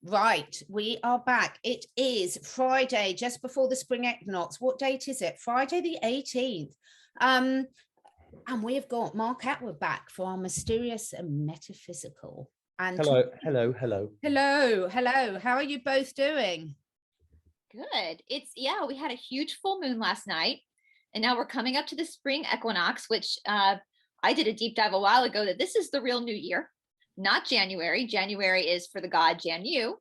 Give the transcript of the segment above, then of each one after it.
Right, we are back. It is Friday, just before the spring equinox. What date is it? Friday the 18th. And we've got Mark Attwood back for our mysterious and metaphysical. And hello. How are you both doing? Good. Yeah, we had a huge full moon last night, and now we're coming up to the spring equinox, which I did a deep dive a while ago that this is the real new year. Not January. January is for the god Jan-yu.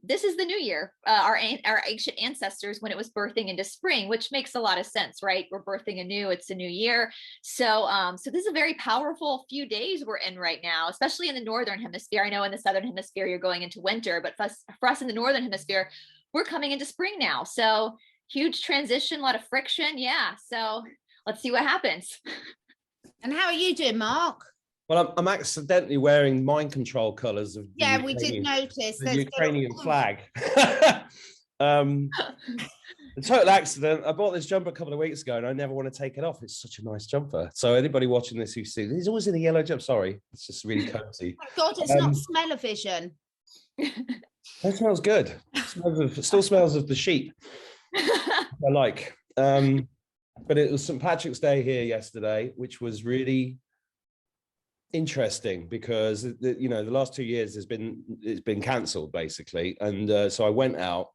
This is the new year. Our ancient ancestors, when it was birthing into spring, which makes a lot of sense, right? We're birthing anew. It's a new year. So this is a very powerful few days we're in right now, especially in the northern hemisphere. I know in the southern hemisphere you're going into winter, but for us in the northern hemisphere, we're coming into spring now. So huge transition, a lot of friction. Yeah. So let's see what happens. And how are you doing, Mark? Well, I'm accidentally wearing mind control colors of the we did notice the Ukrainian flag. A total accident. I bought this jumper a couple of weeks ago and I never want to take it off. It's such a nice jumper. So anybody watching this who sees he's always in a yellow jumper. Sorry, it's just really cozy. Oh God, it's not smell-o-vision. It smells good. It still smells of the sheep. I like. But it was St. Patrick's Day here yesterday, which was really interesting because the last 2 years it's been cancelled basically, and so I went out.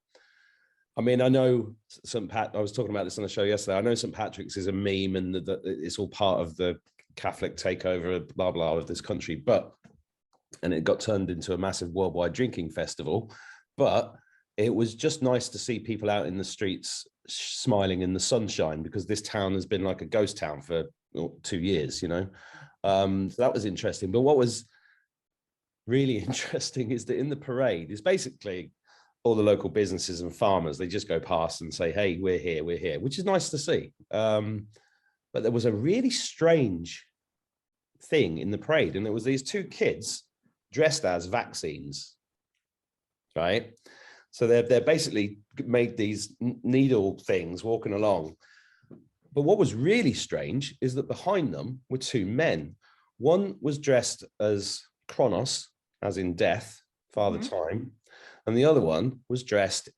I mean, I know I was talking about this on the show yesterday. I know St. Patrick's is a meme and that it's all part of the Catholic takeover, blah blah, of this country, and it got turned into a massive worldwide drinking festival. But it was just nice to see people out in the streets smiling in the sunshine, because this town has been like a ghost town for 2 years, so that was interesting. But what was really interesting is that in the parade is basically all the local businesses and farmers. They just go past and say, hey, we're here, which is nice to see. But there was a really strange thing in the parade, and there was these 2 kids dressed as vaccines, right? So they're basically made these needle things walking along. But what was really strange is that behind them were 2 men. One was dressed as Kronos, as in death, Father Time, and the other one was dressed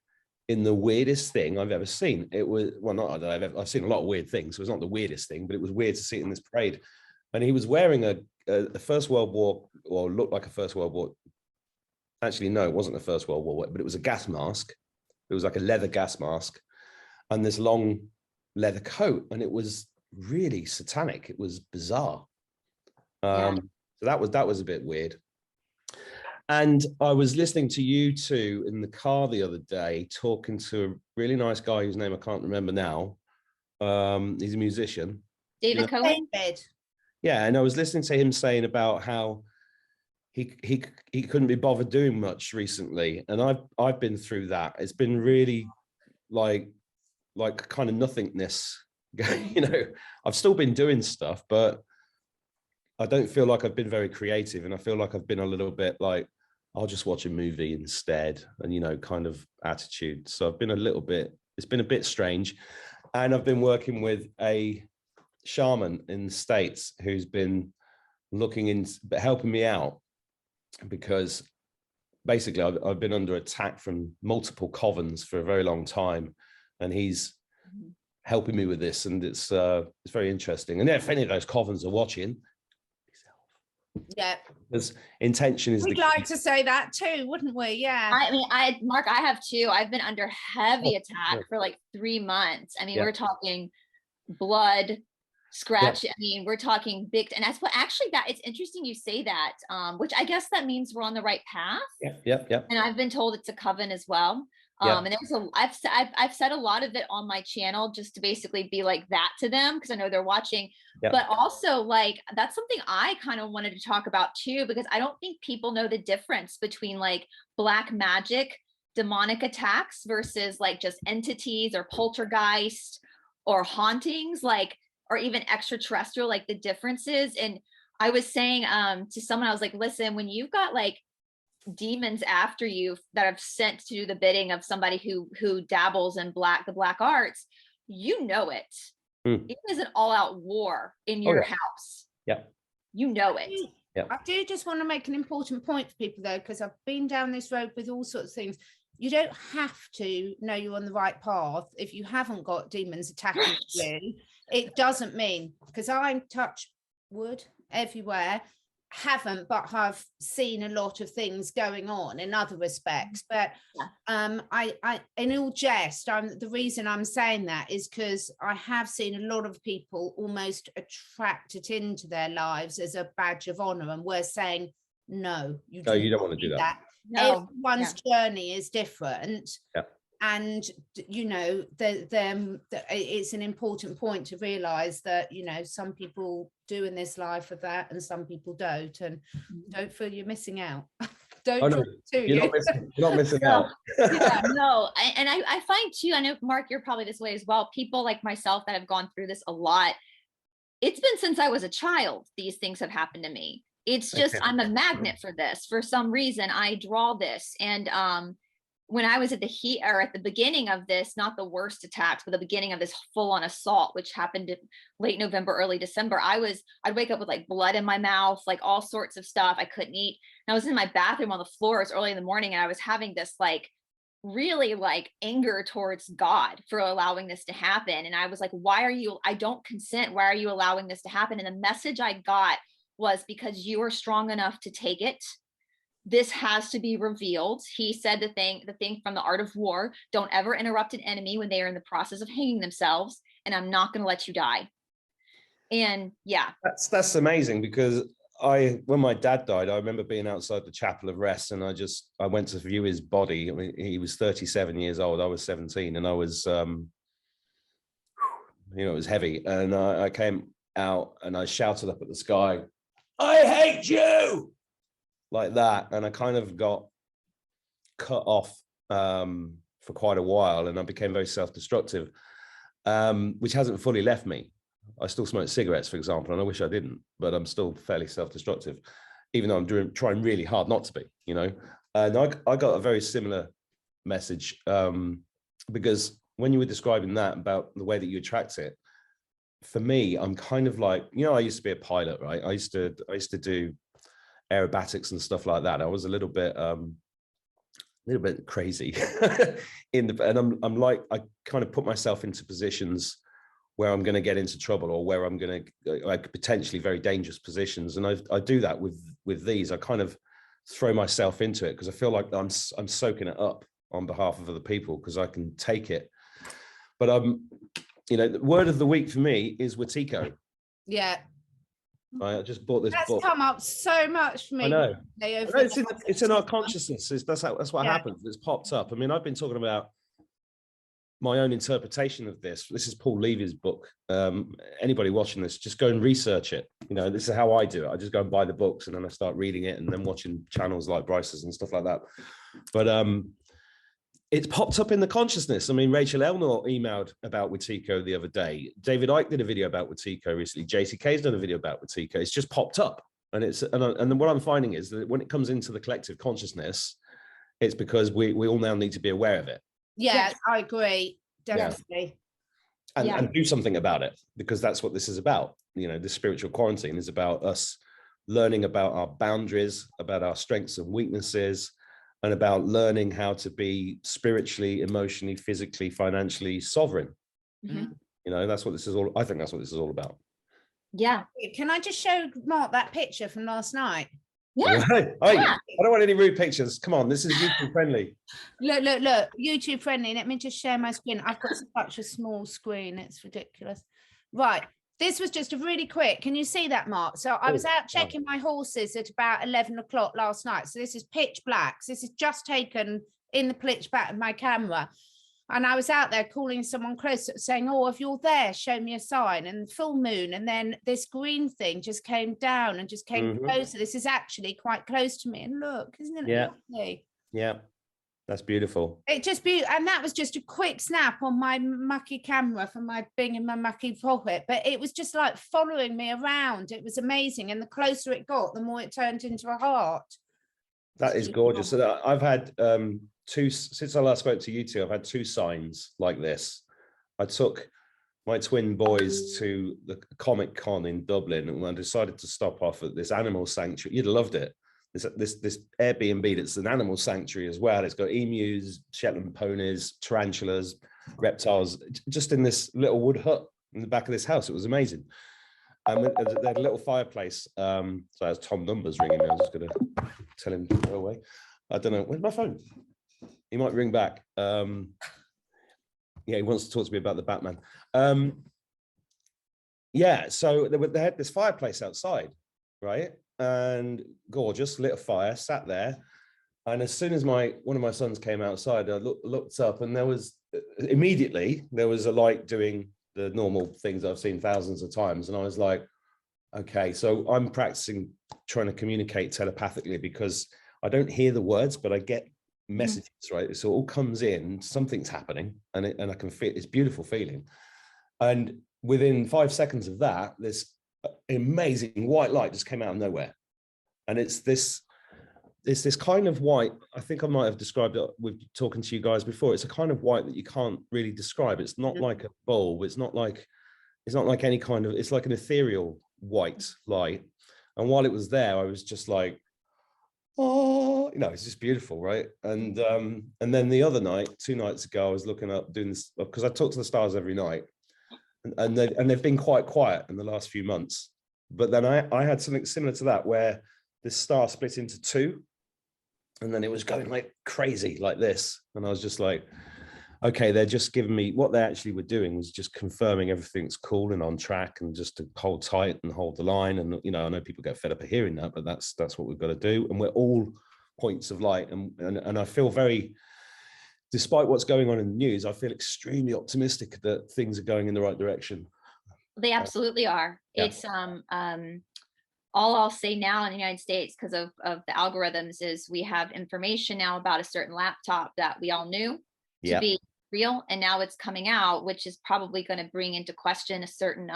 in the weirdest thing I've ever seen. It was, well, not that I've seen a lot of weird things, so it's not the weirdest thing, but it was weird to see it in this parade. And he was wearing a First World War, or looked like a First World War. Actually, no, it wasn't the First World War, but it was a gas mask. It was like a leather gas mask and this long leather coat, and it was really satanic. It was bizarre. So that was a bit weird. And I was listening to you 2 in the car the other day, talking to a really nice guy whose name I can't remember now. He's a musician, David Cohen. Yeah, and I was listening to him saying about how he couldn't be bothered doing much recently, and I've been through that. It's been really like kind of nothingness. I've still been doing stuff, but I don't feel like I've been very creative, and I feel like I've been a little bit like, I'll just watch a movie instead, and kind of attitude. So I've been it's been a bit strange. And I've been working with a shaman in the States who's been helping me out, because basically I've been under attack from multiple covens for a very long time, and he's helping me with this, and it's very interesting. And if any of those covens are watching, yeah, because intention is. We'd like to say that too, wouldn't we? Yeah. I mean, Mark, I have too. I've been under heavy attack for like 3 months. I mean, we're talking blood, scratch. I mean, we're talking big, and that's what actually it's interesting you say that, which I guess that means we're on the right path. Yep. And I've been told it's a coven as well. And I've said a lot of it on my channel just to basically be like that to them, because I know they're watching. But also, like, that's something I kind of wanted to talk about too, because I don't think people know the difference between like black magic, demonic attacks versus like just entities or poltergeist or hauntings, like, or even extraterrestrial, like the differences. And I was saying to someone, I was like, listen, when you've got like demons after you that have sent to do the bidding of somebody who dabbles in the black arts, it is an all-out war in your house. Yeah, you know it. Yeah. I do just want to make an important point for people though, because I've been down this road with all sorts of things. You don't have to know you're on the right path if you haven't got demons attacking you. It doesn't mean, because I'm touch wood everywhere, haven't, but have seen a lot of things going on in other respects. But I in all jest, the reason I'm saying that is because I have seen a lot of people almost attract it into their lives as a badge of honor, and we're saying no, you don't want to do that. No. Everyone's journey is different. Yeah. And you know, it's an important point to realize that, you know, some people do in this life for that and some people don't, and don't feel you're missing out. Don't you're not missing out. No, and I find too, I know Mark, you're probably this way as well, people like myself that have gone through this a lot, it's been since I was a child these things have happened to me. It's just I'm a magnet for this. For some reason I draw this. And when I was at the beginning of this, not the worst attacks, but the beginning of this full-on assault, which happened in late November, early December, I'd wake up with like blood in my mouth, like all sorts of stuff. I couldn't eat. And I was in my bathroom on the floor. It was early in the morning, and I was having this like really like anger towards God for allowing this to happen. And I was like, I don't consent. Why are you allowing this to happen? And the message I got was, because you are strong enough to take it. This has to be revealed. He said the thing from the Art of War, don't ever interrupt an enemy when they are in the process of hanging themselves, and I'm not going to let you die. And yeah, that's amazing, because when my dad died, I remember being outside the Chapel of Rest, and I went to view his body. I mean, he was 37 years old. I was 17, and I was, it was heavy. And I came out and I shouted up at the sky, "I hate you!" like that. And I kind of got cut off for quite a while, and I became very self-destructive, which hasn't fully left me. I still smoke cigarettes, for example, and I wish I didn't, but I'm still fairly self-destructive, even though I'm trying really hard not to be, you know. And I got a very similar message, because when you were describing that about the way that you attract it, for me, I'm kind of like, you know, I used to be a pilot, right? I used to do aerobatics and stuff like that. I was a little bit crazy and I'm like, I kind of put myself into positions where I'm going to get into trouble, or where I'm going to like potentially very dangerous positions. And I do that with these. I kind of throw myself into it because I feel like I'm soaking it up on behalf of other people, because I can take it. But you know, the word of the week for me is wetiko. Yeah. I just bought this book. That's come up so much for me. I know. It's in our consciousness. That's what happens. It's popped up. I mean, I've been talking about my own interpretation of this. This is Paul Levy's book. Anybody watching this, just go and research it. You know, this is how I do it. I just go and buy the books, and then I start reading it, and then watching channels like Brice's and stuff like that. But it's popped up in the consciousness. I mean, Rachel Elnor emailed about wetiko the other day. David Icke did a video about wetiko recently. JCK's done a video about wetiko. It's just popped up. And and what I'm finding is that when it comes into the collective consciousness, it's because we all now need to be aware of it. Yeah, yes. I agree. Definitely. Yeah. And do something about it, because that's what this is about. You know, this spiritual quarantine is about us learning about our boundaries, about our strengths and weaknesses, and about learning how to be spiritually, emotionally, physically, financially sovereign. Mm-hmm. You know, that's what this is all. I think that's what this is all about. Yeah. Can I just show Mark that picture from last night? Yeah. Hey, I don't want any rude pictures. Come on, this is YouTube friendly. Look, YouTube friendly. Let me just share my screen. I've got such a small screen. It's ridiculous. Right. This was just a really quick. Can you see that, Mark? So I was out checking my horses at about 11 o'clock last night. So this is pitch black. So this is just taken in the pitch black of my camera. And I was out there calling someone close, saying, "Oh, if you're there, show me a sign." And full moon. And then this green thing just came down and just came closer. This is actually quite close to me. And look, isn't it lovely? Yeah. That's beautiful. It just and that was just a quick snap on my mucky camera from my Bing in my mucky pocket, but it was just like following me around. It was amazing, and the closer it got, the more it turned into a heart. That is gorgeous. So I've had since I last spoke to you two, I've had two signs like this. I took my twin boys to the Comic Con in Dublin, and I decided to stop off at this animal sanctuary. You'd have loved it. This Airbnb that's an animal sanctuary as well. It's got emus, Shetland ponies, tarantulas, reptiles, just in this little wood hut in the back of this house. It was amazing. And they had a little fireplace. So that's Tom Numbers ringing me. I was just going to tell him to go away. I don't know. Where's my phone? He might ring back. Yeah, he wants to talk to me about the Batman. Yeah, so they had this fireplace outside, right? And gorgeous, lit a fire, sat there. And as soon as one of my sons came outside, I looked up, and there was a light doing the normal things I've seen thousands of times. And I was like, okay, so I'm practicing trying to communicate telepathically, because I don't hear the words, but I get messages, right? So it all comes in, something's happening, and I can feel it's beautiful feeling. And within 5 seconds of that, this amazing white light just came out of nowhere. And it's this kind of white, I think I might have described it with talking to you guys before. It's a kind of white that you can't really describe. It's not like a bulb. It's not like any kind of, it's like an ethereal white light. And while it was there, I was just like, oh, it's just beautiful, right? And then the other night, 2 nights ago, I was looking up, doing this, because I talk to the stars every night, and they've been quite quiet in the last few months. But then I had something similar to that, where this star split into 2, and then it was going like crazy like this, and I was just like, okay, they're just giving me, what they actually were doing was just confirming everything's cool and on track, and just to hold tight and hold the line. And I know people get fed up of hearing that, but that's what we've got to do. And we're all points of light, and I feel very, despite what's going on in the news, I feel extremely optimistic that things are going in the right direction. They absolutely are. Yeah. It's all I'll say now in the United States, because of the algorithms, is we have information now about a certain laptop that we all knew to be real, and now it's coming out, which is probably going to bring into question a certain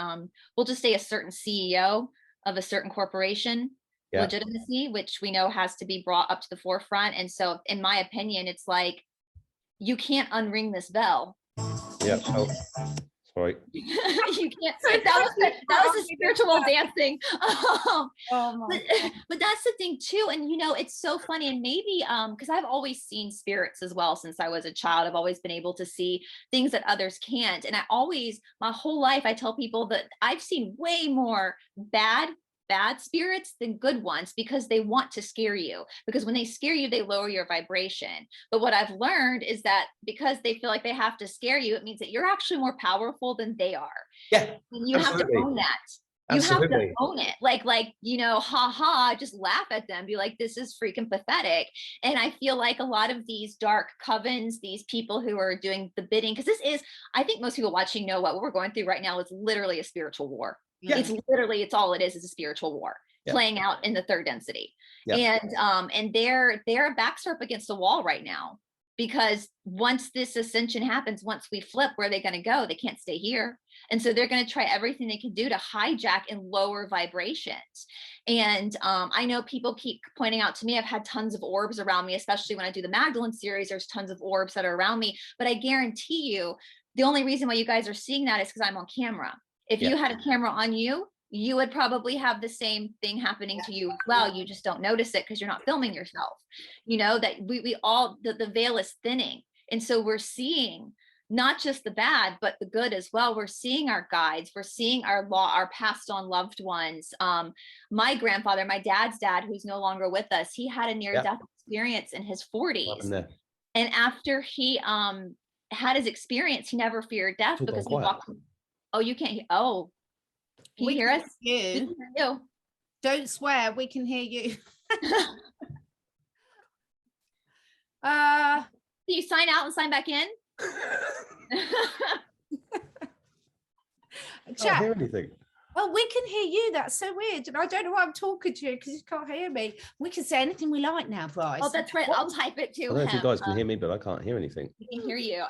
we'll just say a certain CEO of a certain corporation legitimacy, which we know has to be brought up to the forefront. And so in my opinion, it's like, you can't unring this bell. Yeah. Sorry. You can't. That was a spiritual dancing. But that's the thing too. And it's so funny. And maybe because I've always seen spirits as well since I was a child. I've always been able to see things that others can't. And my whole life, I tell people that I've seen way more bad spirits than good ones, because they want to scare you, because when they scare you, they lower your vibration. But what I've learned is that because they feel like they have to scare you, it means that you're actually more powerful than they are. Yeah. And you have to own that. You have to own it. Like, just laugh at them, be like, this is freaking pathetic. And I feel like a lot of these dark covens, these people who are doing the bidding, because I think most people watching know what we're going through right now is literally a spiritual war. Yeah. It's all it is a spiritual war playing out in the third density. Yeah. And their backs are up against the wall right now, because once this ascension happens, once we flip, where are they going to go? They can't stay here. And so they're going to try everything they can do to hijack and lower vibrations. And I know people keep pointing out to me, I've had tons of orbs around me, especially when I do the Magdalene series, there's tons of orbs that are around me. But I guarantee you, the only reason why you guys are seeing that is because I'm on camera. If you had a camera on you, you would probably have the same thing happening to you as well. You just don't notice it because you're not filming yourself. That we all, the veil is thinning. And so we're seeing not just the bad, but the good as well. We're seeing our guides. We're seeing our passed on loved ones. My grandfather, my dad's dad, who's no longer with us, he had a near-death experience in his 40s. And after he had his experience, he never feared death because he walked. Oh, you can't hear. Oh, can you hear us? We can hear you. Don't swear. We can hear you. Can you sign out and sign back in? I can't hear anything. Well, we can hear you. That's so weird. And I don't know why I'm talking to you, because you can't hear me. We can say anything we like now, Brice. Oh, that's right. I'll type it too. I don't know if you guys can hear me, but I can't hear anything. We can hear you.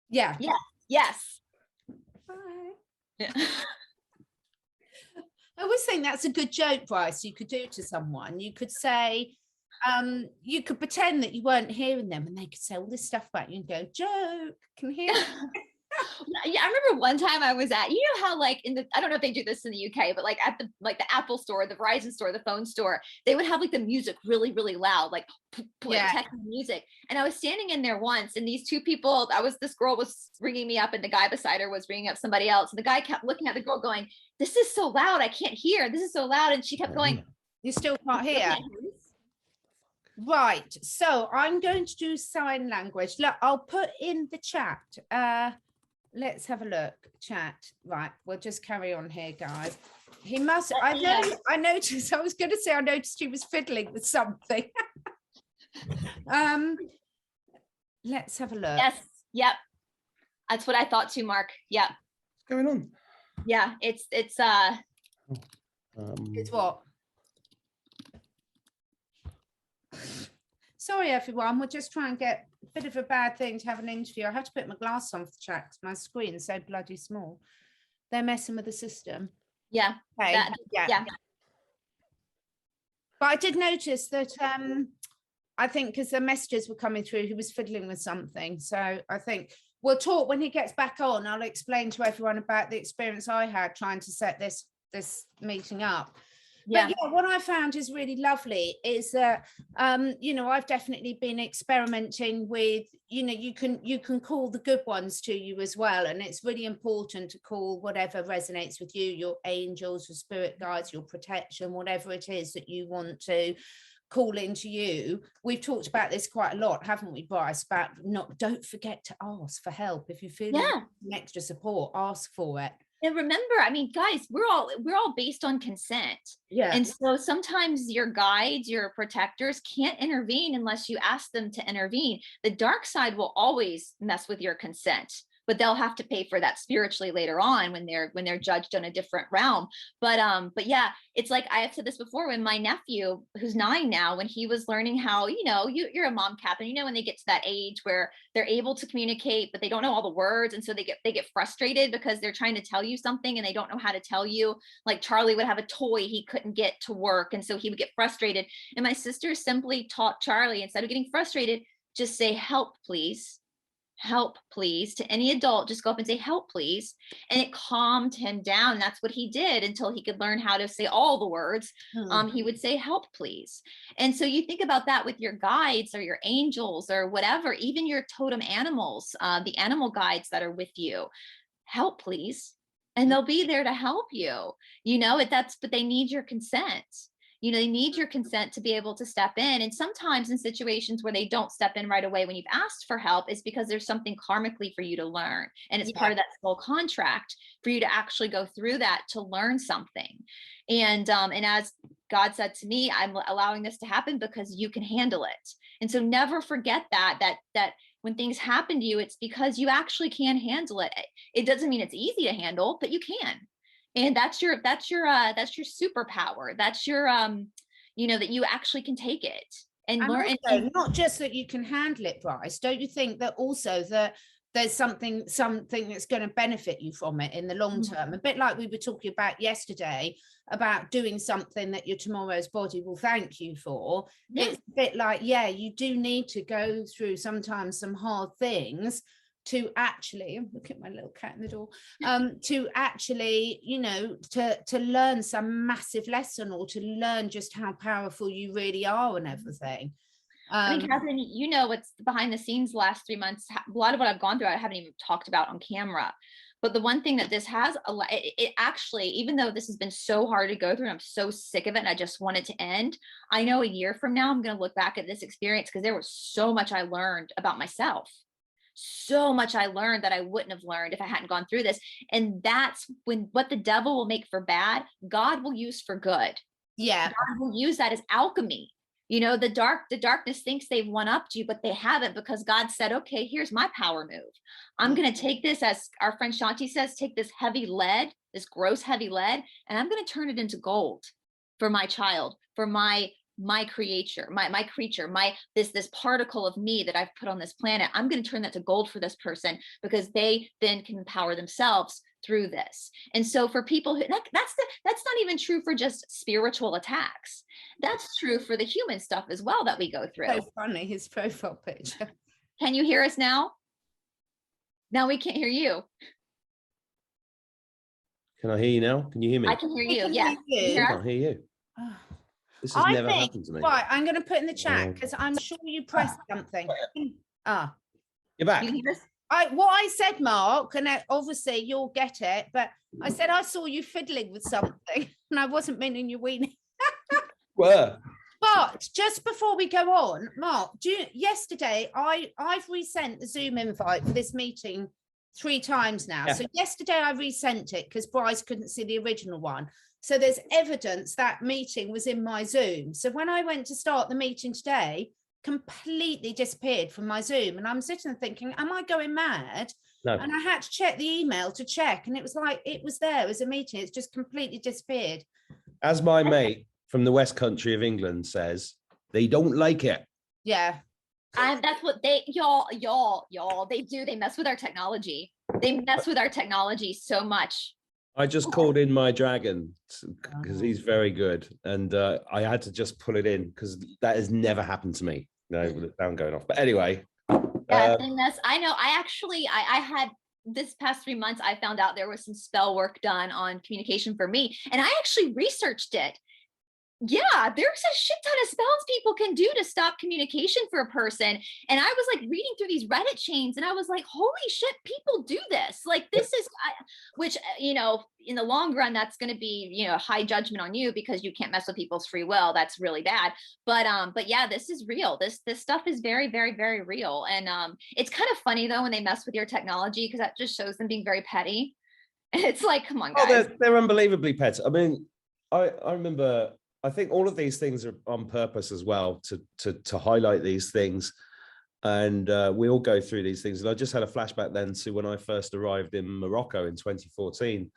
Yeah. Yes. Yeah. I was saying that's a good joke, Brice, you could do to someone. You could say, you could pretend that you weren't hearing them, and they could say all this stuff about you and go, joke, can hear Yeah, I remember one time I was at, you know how like I don't know if they do this in the UK, but like at the Apple store, the Verizon store, the phone store, they would have like the music really, really loud, like techno music. And I was standing in there once, and these two people, this girl was ringing me up, and the guy beside her was ringing up somebody else. And the guy kept looking at the girl going, "This is so loud, I can't hear. This is so loud." And she kept going, "You still can't hear." Right, so I'm going to do sign language. Look, I'll put in the chat. Let's have a look. Chat. Right, we'll just carry on here, guys. He must. I noticed. I was going to say I noticed he was fiddling with something. Let's have a look. Yes. Yep. That's what I thought too, Mark. Yep. What's going on? Yeah. It's It's what? Sorry, everyone. We'll just try and get a bit of a bad thing to have an interview. I have to put my glass on for the chat because my screen's so bloody small. They're messing with the system. Yeah. Okay. Yeah. But I did notice that I think because the messages were coming through, he was fiddling with something. So I think we'll talk when he gets back on. I'll explain to everyone about the experience I had trying to set this meeting up. Yeah. But yeah, what I found is really lovely is that you know, I've definitely been experimenting with, you know, you can call the good ones to you as well, and it's really important to call whatever resonates with you, your angels, your spirit guides, your protection, whatever it is that you want to call into you. We've talked about this quite a lot, haven't we, Brice? About don't forget to ask for help. If you feel extra support, ask for it. And remember, I mean, guys, we're all based on consent. Yeah. And so sometimes your guides, your protectors can't intervene unless you ask them to intervene. The dark side will always mess with your consent, but they'll have to pay for that spiritually later on when they're judged on a different realm. But yeah, it's like I have said this before, when my nephew, who's 9 now, when he was learning how, you know, you're a mom cap, and you know, when they get to that age where they're able to communicate, but they don't know all the words. And so they get frustrated because they're trying to tell you something and they don't know how to tell you. Like Charlie would have a toy he couldn't get to work, and so he would get frustrated. And my sister simply taught Charlie, instead of getting frustrated, just say, "Help, please. Help, please." To any adult, just go up and say, "Help, please." And it calmed him down. That's what he did until he could learn how to say all the words. He would say, "Help, please." And so you think about that with your guides or your angels or whatever, even your totem animals, the animal guides that are with you. "Help, please." And they'll be there to help you, you know, but they need your consent. You know, they need your consent to be able to step in. And sometimes in situations where they don't step in right away when you've asked for help, is because there's something karmically for you to learn. And it's part of that soul contract for you to actually go through that to learn something. And as God said to me, I'm allowing this to happen because you can handle it. And so never forget that when things happen to you, it's because you actually can handle it. It doesn't mean it's easy to handle, but you can. And that's your superpower. That's your you know, that you actually can take it and learn. Also, and not just that you can handle it, Brice. Don't you think that also that there's something that's going to benefit you from it in the long term? A bit like we were talking about yesterday about doing something that your tomorrow's body will thank you for. It's a bit like, yeah, you do need to go through sometimes some hard things to actually, look at my little cat in the door, to actually, you know, to learn some massive lesson, or to learn just how powerful you really are and everything. I mean, Catherine, you know what's behind the scenes the last 3 months. A lot of what I've gone through, I haven't even talked about on camera. But the one thing that this has, it actually, even though this has been so hard to go through, and I'm so sick of it, and I just want it to end, I know a year from now, I'm going to look back at this experience because there was so much I learned about myself. So much I learned that I wouldn't have learned if I hadn't gone through this. And that's when what the devil will make for bad, God will use for good. Yeah. God will use that as alchemy. You know, the darkness thinks they've one-upped you, but they haven't, because God said, okay, here's my power move. I'm going to take this, as our friend Shanti says, take this heavy lead, this gross heavy lead, and I'm going to turn it into gold for my child, for my creature, my creature, this particle of me that I've put on this planet. I'm going to turn that to gold for this person, because they then can empower themselves through this. And so for people who that's not even true for just spiritual attacks. That's true for the human stuff as well that we go through. So funny, his profile picture. Can you hear us now? Now we can't hear you. Can I hear you now? Can you hear me? I can hear you. can Yeah. hear you. I can't hear you. This has never happened to me. Right, I'm going to put in the chat because I'm sure you pressed something. You're back. You hear us? What I said, Mark, and obviously you'll get it, but I said I saw you fiddling with something, and I wasn't meaning you weaning. Were. But just before we go on, Mark, yesterday I've resent the Zoom invite for this meeting 3 times now. Yeah. So yesterday I resent it because Brice couldn't see the original one. So there's evidence that meeting was in my Zoom. So when I went to start the meeting today, completely disappeared from my Zoom, and I'm sitting there thinking, am I going mad? No. And I had to check the email to check, and it was like it was there as a meeting. It's just completely disappeared. As my mate from the West Country of England says, they don't like it. Yeah. And that's what y'all they do. They mess with our technology. They mess with our technology so much. I just called in my dragon because he's very good, and I had to just pull it in because that has never happened to me. No, with the sound going off. But anyway, Yeah, and that's, I know. I had this past 3 months. I found out there was some spell work done on communication for me, and I actually researched it. Yeah, there's a shit ton of spells people can do to stop communication for a person. And I was like reading through these Reddit chains, and I was like, holy shit, people do this. Like, this is, which, you know, in the long run, that's going to be, you know, high judgment on you because you can't mess with people's free will. That's really bad. But yeah, this is real. This stuff is very, very, very real. And it's kind of funny though, when they mess with your technology, because that just shows them being very petty. And it's like, come on, guys. Oh, they're unbelievably petty. I mean, I remember, I think all of these things are on purpose as well to highlight these things. And we all go through these things. And I just had a flashback then to when I first arrived in Morocco in 2014.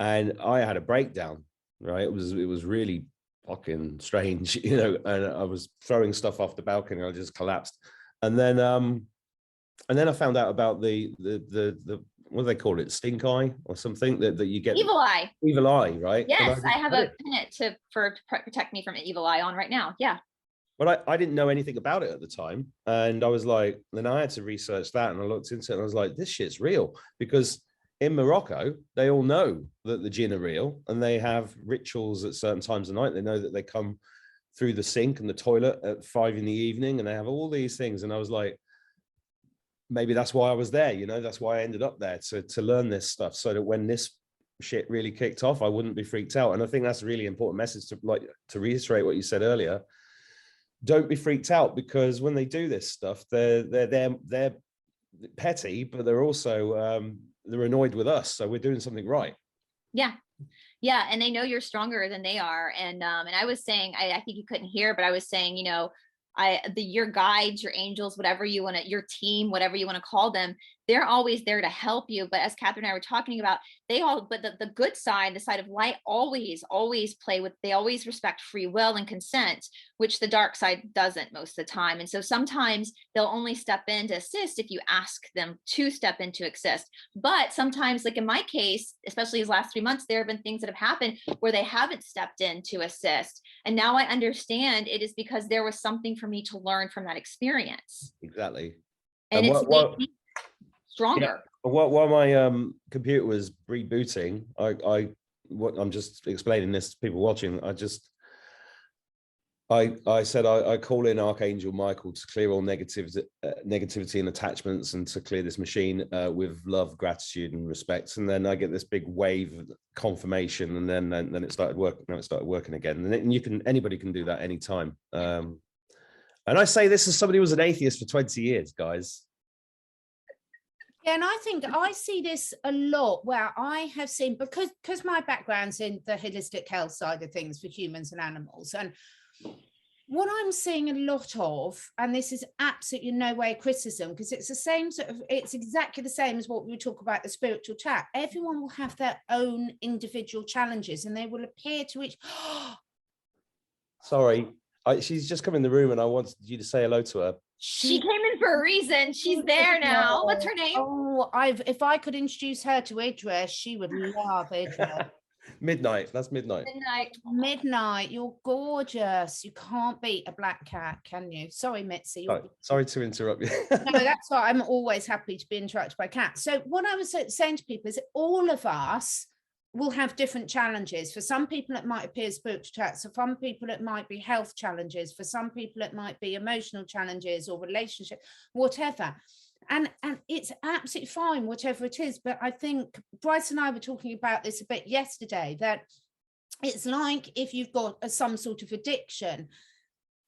And I had a breakdown, right? It was really fucking strange, you know, and I was throwing stuff off the balcony. I just collapsed. And then I found out about the what do they call it? Stink eye or something that you get. Evil eye. Evil eye, right? Yes, I have a pin to protect me from an evil eye on right now. Yeah. But I didn't know anything about it at the time. And I was like, then I had to research that, and I looked into it, and I was like, this shit's real. Because in Morocco, they all know that the jinn are real, and they have rituals at certain times of night. They know that they come through the sink and the toilet at 5 PM, and they have all these things. And I was like, maybe that's why I was there, you know, that's why I ended up there, to learn this stuff, so that when this shit really kicked off, I wouldn't be freaked out. And I think that's a really important message to reiterate what you said earlier. Don't be freaked out, because when they do this stuff, they're petty, but they're also they're annoyed with us, so we're doing something right. Yeah. Yeah, and they know you're stronger than they are. And I was saying, I think you couldn't hear, but I was saying, you know, your guides, your angels, whatever you want to, your team, whatever you want to call them, they're always there to help you. But as Catherine and I were talking about, but the good side, the side of light, always they always respect free will and consent, which the dark side doesn't most of the time. And so sometimes they'll only step in to assist if you ask them to step in to assist. But sometimes, like in my case, especially these last 3 months, there have been things that have happened where they haven't stepped in to assist. And now I understand it is because there was something for me to learn from that experience. Exactly. And it's made me stronger. Yeah. While my computer was rebooting, I'm just explaining this to people watching. I said I call in Archangel Michael to clear all negativity and attachments, and to clear this machine with love, gratitude, and respect. And then I get this big wave of confirmation, and then it started working. Now it started working again. And anybody can do that anytime. And I say this as somebody who was an atheist for 20 years, guys. Yeah, and I think I see this a lot where I have seen, because my background's in the holistic health side of things for humans and animals, and what I'm seeing a lot of, and this is absolutely no way criticism, because it's the same it's exactly the same as what we talk about the spiritual chat. Everyone will have their own individual challenges, and they will appear to each. Sorry, she's just come in the room, and I wanted you to say hello to her. She came in for a reason. She's there now. What's her name? Oh, if I could introduce her to Idris, she would love Idris. Midnight. That's midnight. Midnight. You're gorgeous. You can't beat a black cat, can you? Sorry, Mitzi. Sorry to interrupt you. No, that's why I'm always happy to be interrupted by cats. So what I was saying to people is that all of us will have different challenges. For some people, it might appear spiritual attacks. For some people, it might be health challenges. For some people, it might be emotional challenges or relationship, whatever. And it's absolutely fine, whatever it is. But I think Brice and I were talking about this a bit yesterday, that it's like if you've got some sort of addiction,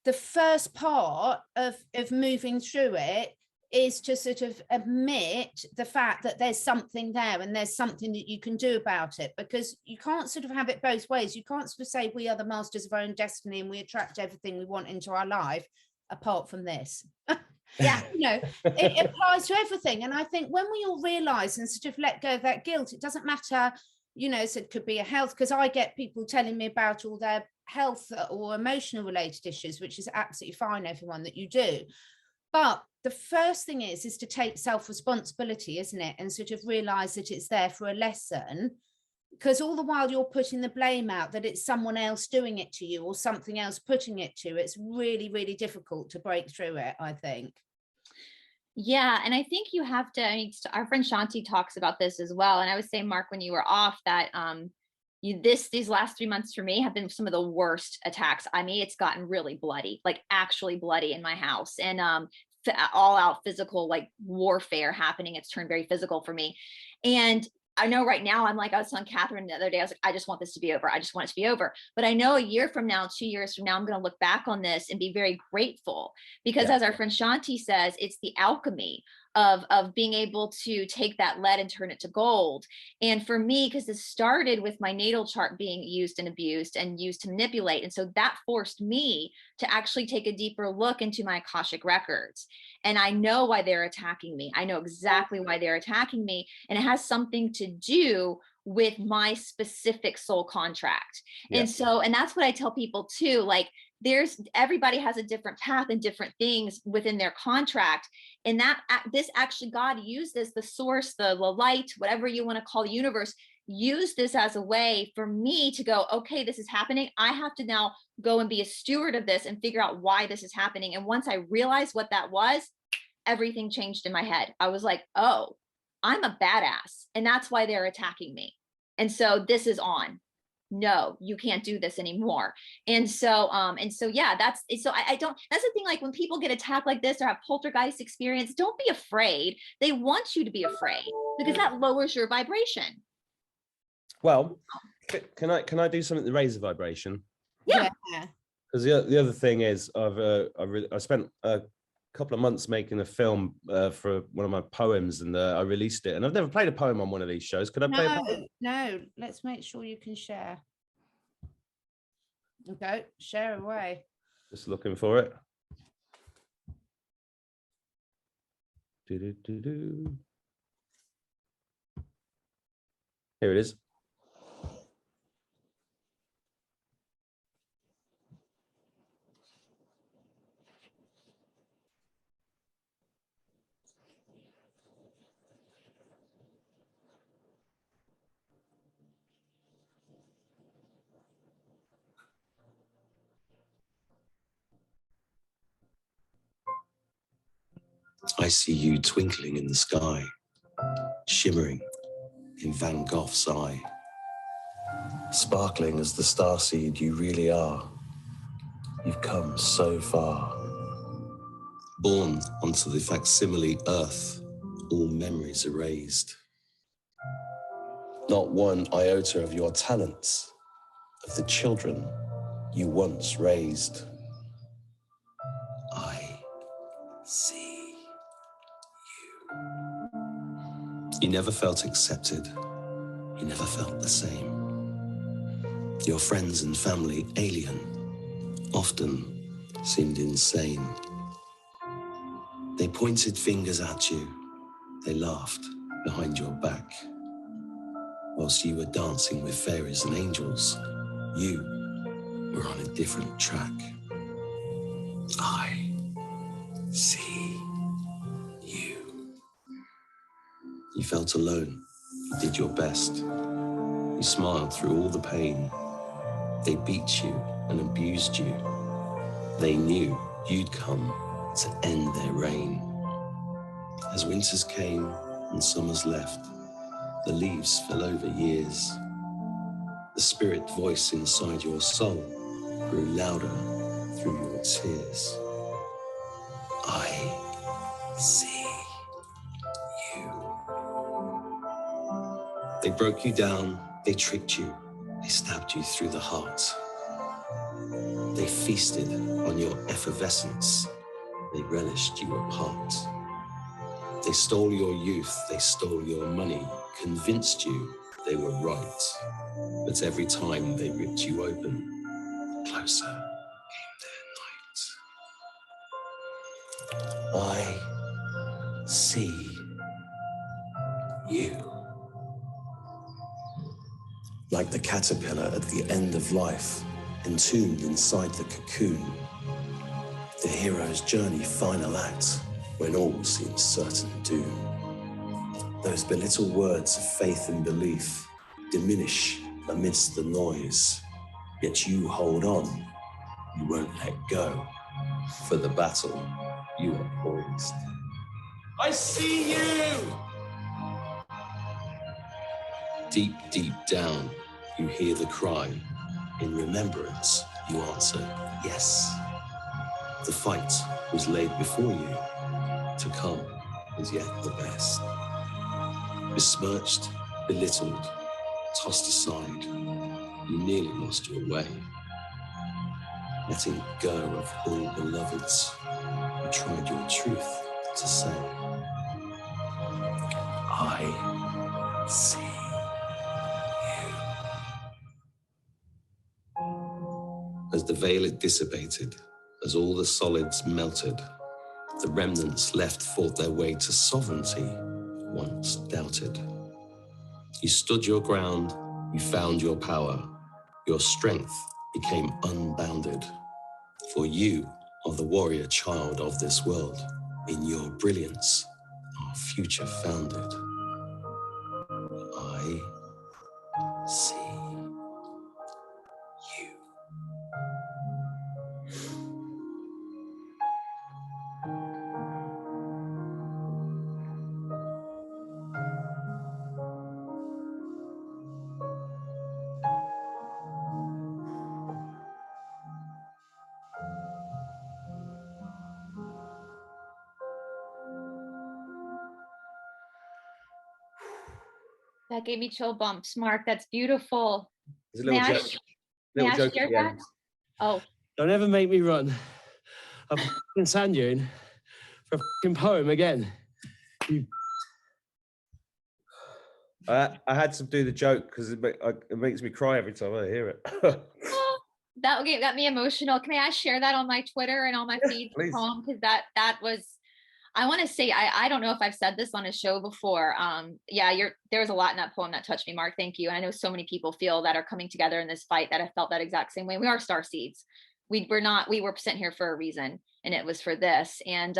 the first part of moving through it is to sort of admit the fact that there's something there and there's something that you can do about it, because you can't sort of have it both ways. You can't sort of say we are the masters of our own destiny and we attract everything we want into our life apart from this. Yeah, you know, it applies to everything. And I think when we all realize and sort of let go of that guilt, it doesn't matter, you know, so it could be a health, because I get people telling me about all their health or emotional related issues, which is absolutely fine, everyone, that you do. But the first thing is to take self-responsibility, isn't it? And sort of realize that it's there for a lesson, because all the while you're putting the blame out that it's someone else doing it to you or something else putting it to, it's really, really difficult to break through it, I think. Yeah, and I think you have to, I mean, our friend Shanti talks about this as well. And I was saying, Mark, when you were off, that these last 3 months for me have been some of the worst attacks. I mean, it's gotten really bloody, like actually bloody in my house, and all out physical, like warfare happening. It's turned very physical for me. And I know right now, I'm like, I was telling Catherine the other day, I was like, I just want this to be over. I just want it to be over. But I know a year from now, 2 years from now, I'm going to look back on this and be very grateful, because as our friend Shanti says, it's the alchemy of being able to take that lead and turn it to gold. And for me, because this started with my natal chart being used and abused and used to manipulate. And so that forced me to actually take a deeper look into my Akashic records. And I know why they're attacking me. I know exactly why they're attacking me. And it has something to do with my specific soul contract. Yeah. And so, and that's what I tell people too, like, everybody has a different path and different things within their contract. And that this actually, God used this, the source, the light, whatever you want to call the universe, use this as a way for me to go, okay, this is happening. I have to now go and be a steward of this and figure out why this is happening. And once I realized what that was, everything changed in my head. I was like, oh, I'm a badass. And that's why they're attacking me. And so this is on. No, you can't do this anymore. And so yeah, that's the thing, like when people get attacked like this or have poltergeist experience, don't be afraid. They want you to be afraid because that lowers your vibration. Well, can I do something to raise the vibration? Yeah. Because the other thing is, I spent a couple of months making a film for one of my poems, and I released it. And I've never played a poem on one of these shows. Could I play a poem? No, let's make sure you can share. Okay, share away. Just looking for it. Here it is. I see you twinkling in the sky, shimmering in Van Gogh's eye. Sparkling as the starseed you really are. You've come so far. Born onto the facsimile earth, all memories erased. Not one iota of your talents, of the children you once raised. I see. You never felt accepted. You never felt the same. Your friends and family alien, often seemed insane. They pointed fingers at you. They laughed behind your back. Whilst you were dancing with fairies and angels, you were on a different track. I see you. You felt alone. You did your best. You smiled through all the pain. They beat you and abused you. They knew you'd come to end their reign. As winters came and summers left, the leaves fell over years. The spirit voice inside your soul grew louder through your tears. I see you. They broke you down, they tricked you, they stabbed you through the heart. They feasted on your effervescence, they relished you apart. They stole your youth, they stole your money, convinced you they were right. But every time they ripped you open, closer came their night. I see you. Like the caterpillar at the end of life, entombed inside the cocoon, the hero's journey final act, when all seems certain doom. Those belittled words of faith and belief diminish amidst the noise, yet you hold on, you won't let go. For the battle, you are poised. I see you! Deep, deep down, you hear the cry. In remembrance, you answer, yes. The fight was laid before you. To come is yet the best. Besmirched, belittled, tossed aside, you nearly lost your way. Letting go of all beloveds, you tried your truth to say. I see you. As the veil it dissipated, as all the solids melted, the remnants left fought their way to sovereignty, once doubted. You stood your ground, you found your power, your strength became unbounded. For you are the warrior child of this world. In your brilliance, our future founded. I see you. That gave me chill bumps, Mark. That's beautiful. There's a little May I joke. Little I joke share at the that? end. Oh, Don't ever make me run a f***ing sand dune for a f***ing poem again. I had to do the joke because it makes me cry every time I hear it. that got me emotional. May I share that on my Twitter and on my feed? Please. Because that was, I want to say, I don't know if I've said this on a show before. Yeah, there was a lot in that poem that touched me, Mark. Thank you. And I know so many people feel that are coming together in this fight that have felt that exact same way. We are starseeds. We were sent here for a reason, and it was for this. And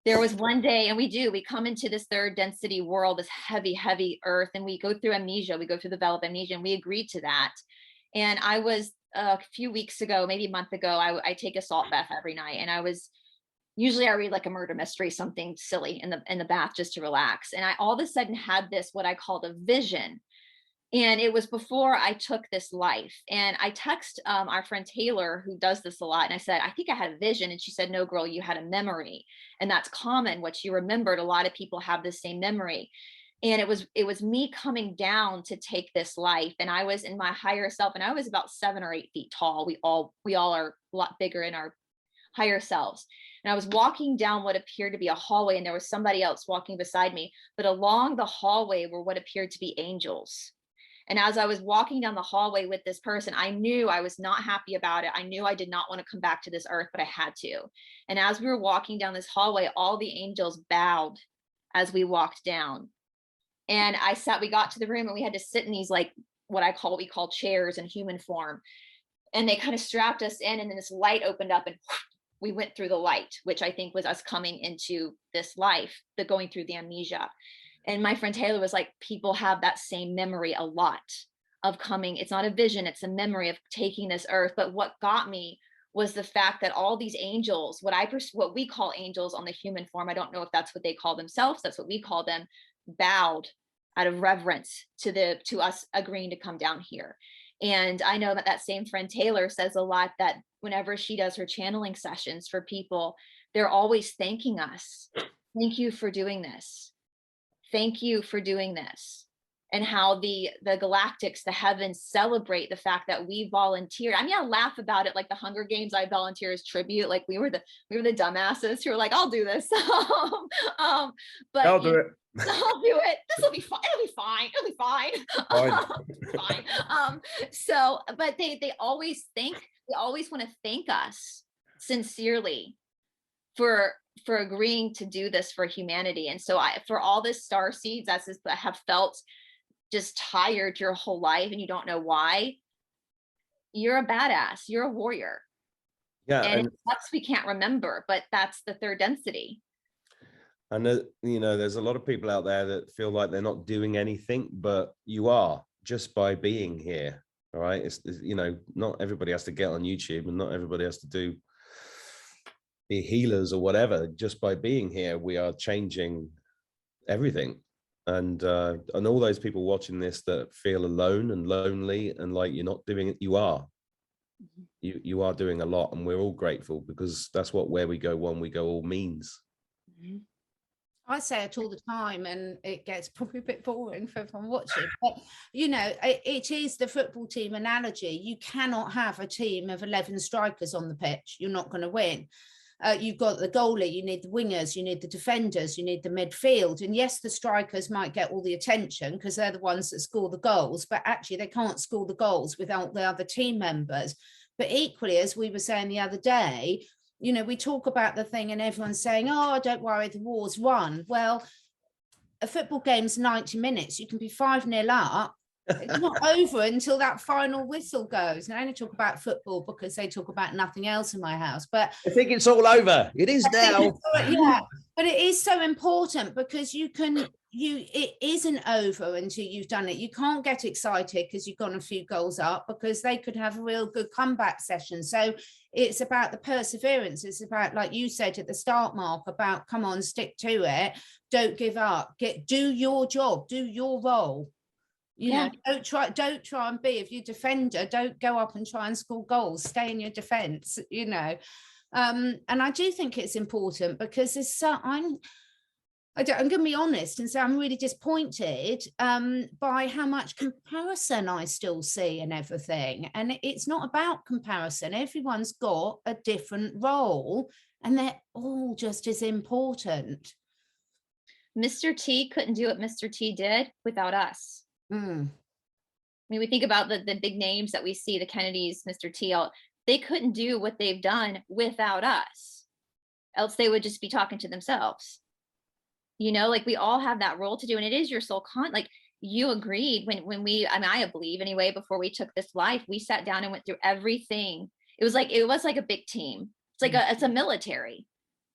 there was one day, and we come into this third density world, this heavy, heavy earth, and we go through amnesia. We go through the veil of amnesia, and we agreed to that. And I was a few weeks ago, maybe a month ago, I take a salt bath every night, and usually I read like a murder mystery, something silly in the bath just to relax. And I all of a sudden had this, what I called a vision. And it was before I took this life. And I text our friend Taylor, who does this a lot. And I said, I think I had a vision. And she said, no, girl, you had a memory. And that's common. What you remembered, a lot of people have the same memory. And it was me coming down to take this life. And I was in my higher self, and I was about 7 or 8 feet tall. We all are a lot bigger in our higher selves. And I was walking down what appeared to be a hallway, and there was somebody else walking beside me, but along the hallway were what appeared to be angels. And as I was walking down the hallway with this person, I knew I was not happy about it. I knew I did not want to come back to this earth, but I had to. And as we were walking down this hallway, all the angels bowed as we walked down. And we got to the room, and we had to sit in these, like, what we call chairs in human form. And they kind of strapped us in, and then this light opened up, and we went through the light, which I think was us coming into this life, going through the amnesia. And my friend Taylor was like, people have that same memory a lot of coming. It's not a vision, it's a memory of taking this earth. But what got me was the fact that all these angels, what we call angels on the human form, I don't know if that's what they call themselves, that's what we call them, bowed out of reverence to us agreeing to come down here. And I know that that same friend Taylor says a lot that whenever she does her channeling sessions for people, they're always thanking us. Thank you for doing this. Thank you for doing this. And how the galactics, the heavens, celebrate the fact that we volunteered. I mean, I laugh about it like the Hunger Games. I volunteer as tribute. Like we were the dumbasses who were like, I'll do this. But I'll do it. I'll do it. This will be fine. It'll be fine. It'll be fine. Fine. So, but they always want to thank us sincerely for agreeing to do this for humanity. And so for all this star seeds that have felt just tired your whole life and you don't know why, you're a badass, you're a warrior. Yeah, and it sucks we can't remember, but that's the third density. And there's a lot of people out there that feel like they're not doing anything, but you are, just by being here. All right, it's not everybody has to get on YouTube, and not everybody has to be healers or whatever. Just by being here, we are changing everything. And all those people watching this that feel alone and lonely and like you're not doing it, you are. You are doing a lot, and we're all grateful, because that's what where we go one, we go all means. I say it all the time, and it gets probably a bit boring for everyone watching, but it is the football team analogy. You cannot have a team of 11 strikers on the pitch. You're not going to win. You've got the goalie, you need the wingers, you need the defenders, you need the midfield. And yes, the strikers might get all the attention because they're the ones that score the goals, but actually they can't score the goals without the other team members. But equally, as we were saying the other day, we talk about the thing and everyone's saying, oh, don't worry, the war's won. Well, a football game's 90 minutes. You can be 5-0 up. It's not over until that final whistle goes. And I only talk about football because they talk about nothing else in my house. But I think it's all over. It is now. Yeah, but it is so important because it isn't over until you've done it. You can't get excited because you've gone a few goals up, because they could have a real good comeback session. So it's about the perseverance. It's about, like you said at the start, Mark, about come on, stick to it. Don't give up. Do your job. Do your role. Don't try and be, if you're a defender, don't go up and try and score goals. Stay in your defense. And I do think it's important because I'm going to be honest and say I'm really disappointed by how much comparison I still see in everything. And it's not about comparison. Everyone's got a different role and they're all just as important. Mr. T couldn't do what Mr. T did without us. I mean, we think about the big names that we see, the Kennedys, Mr. T, they couldn't do what they've done without us. Else they would just be talking to themselves. Like we all have that role to do. And it is your soul like you agreed when we, I believe anyway, before we took this life, we sat down and went through everything. It was like a big team. It's like it's a military.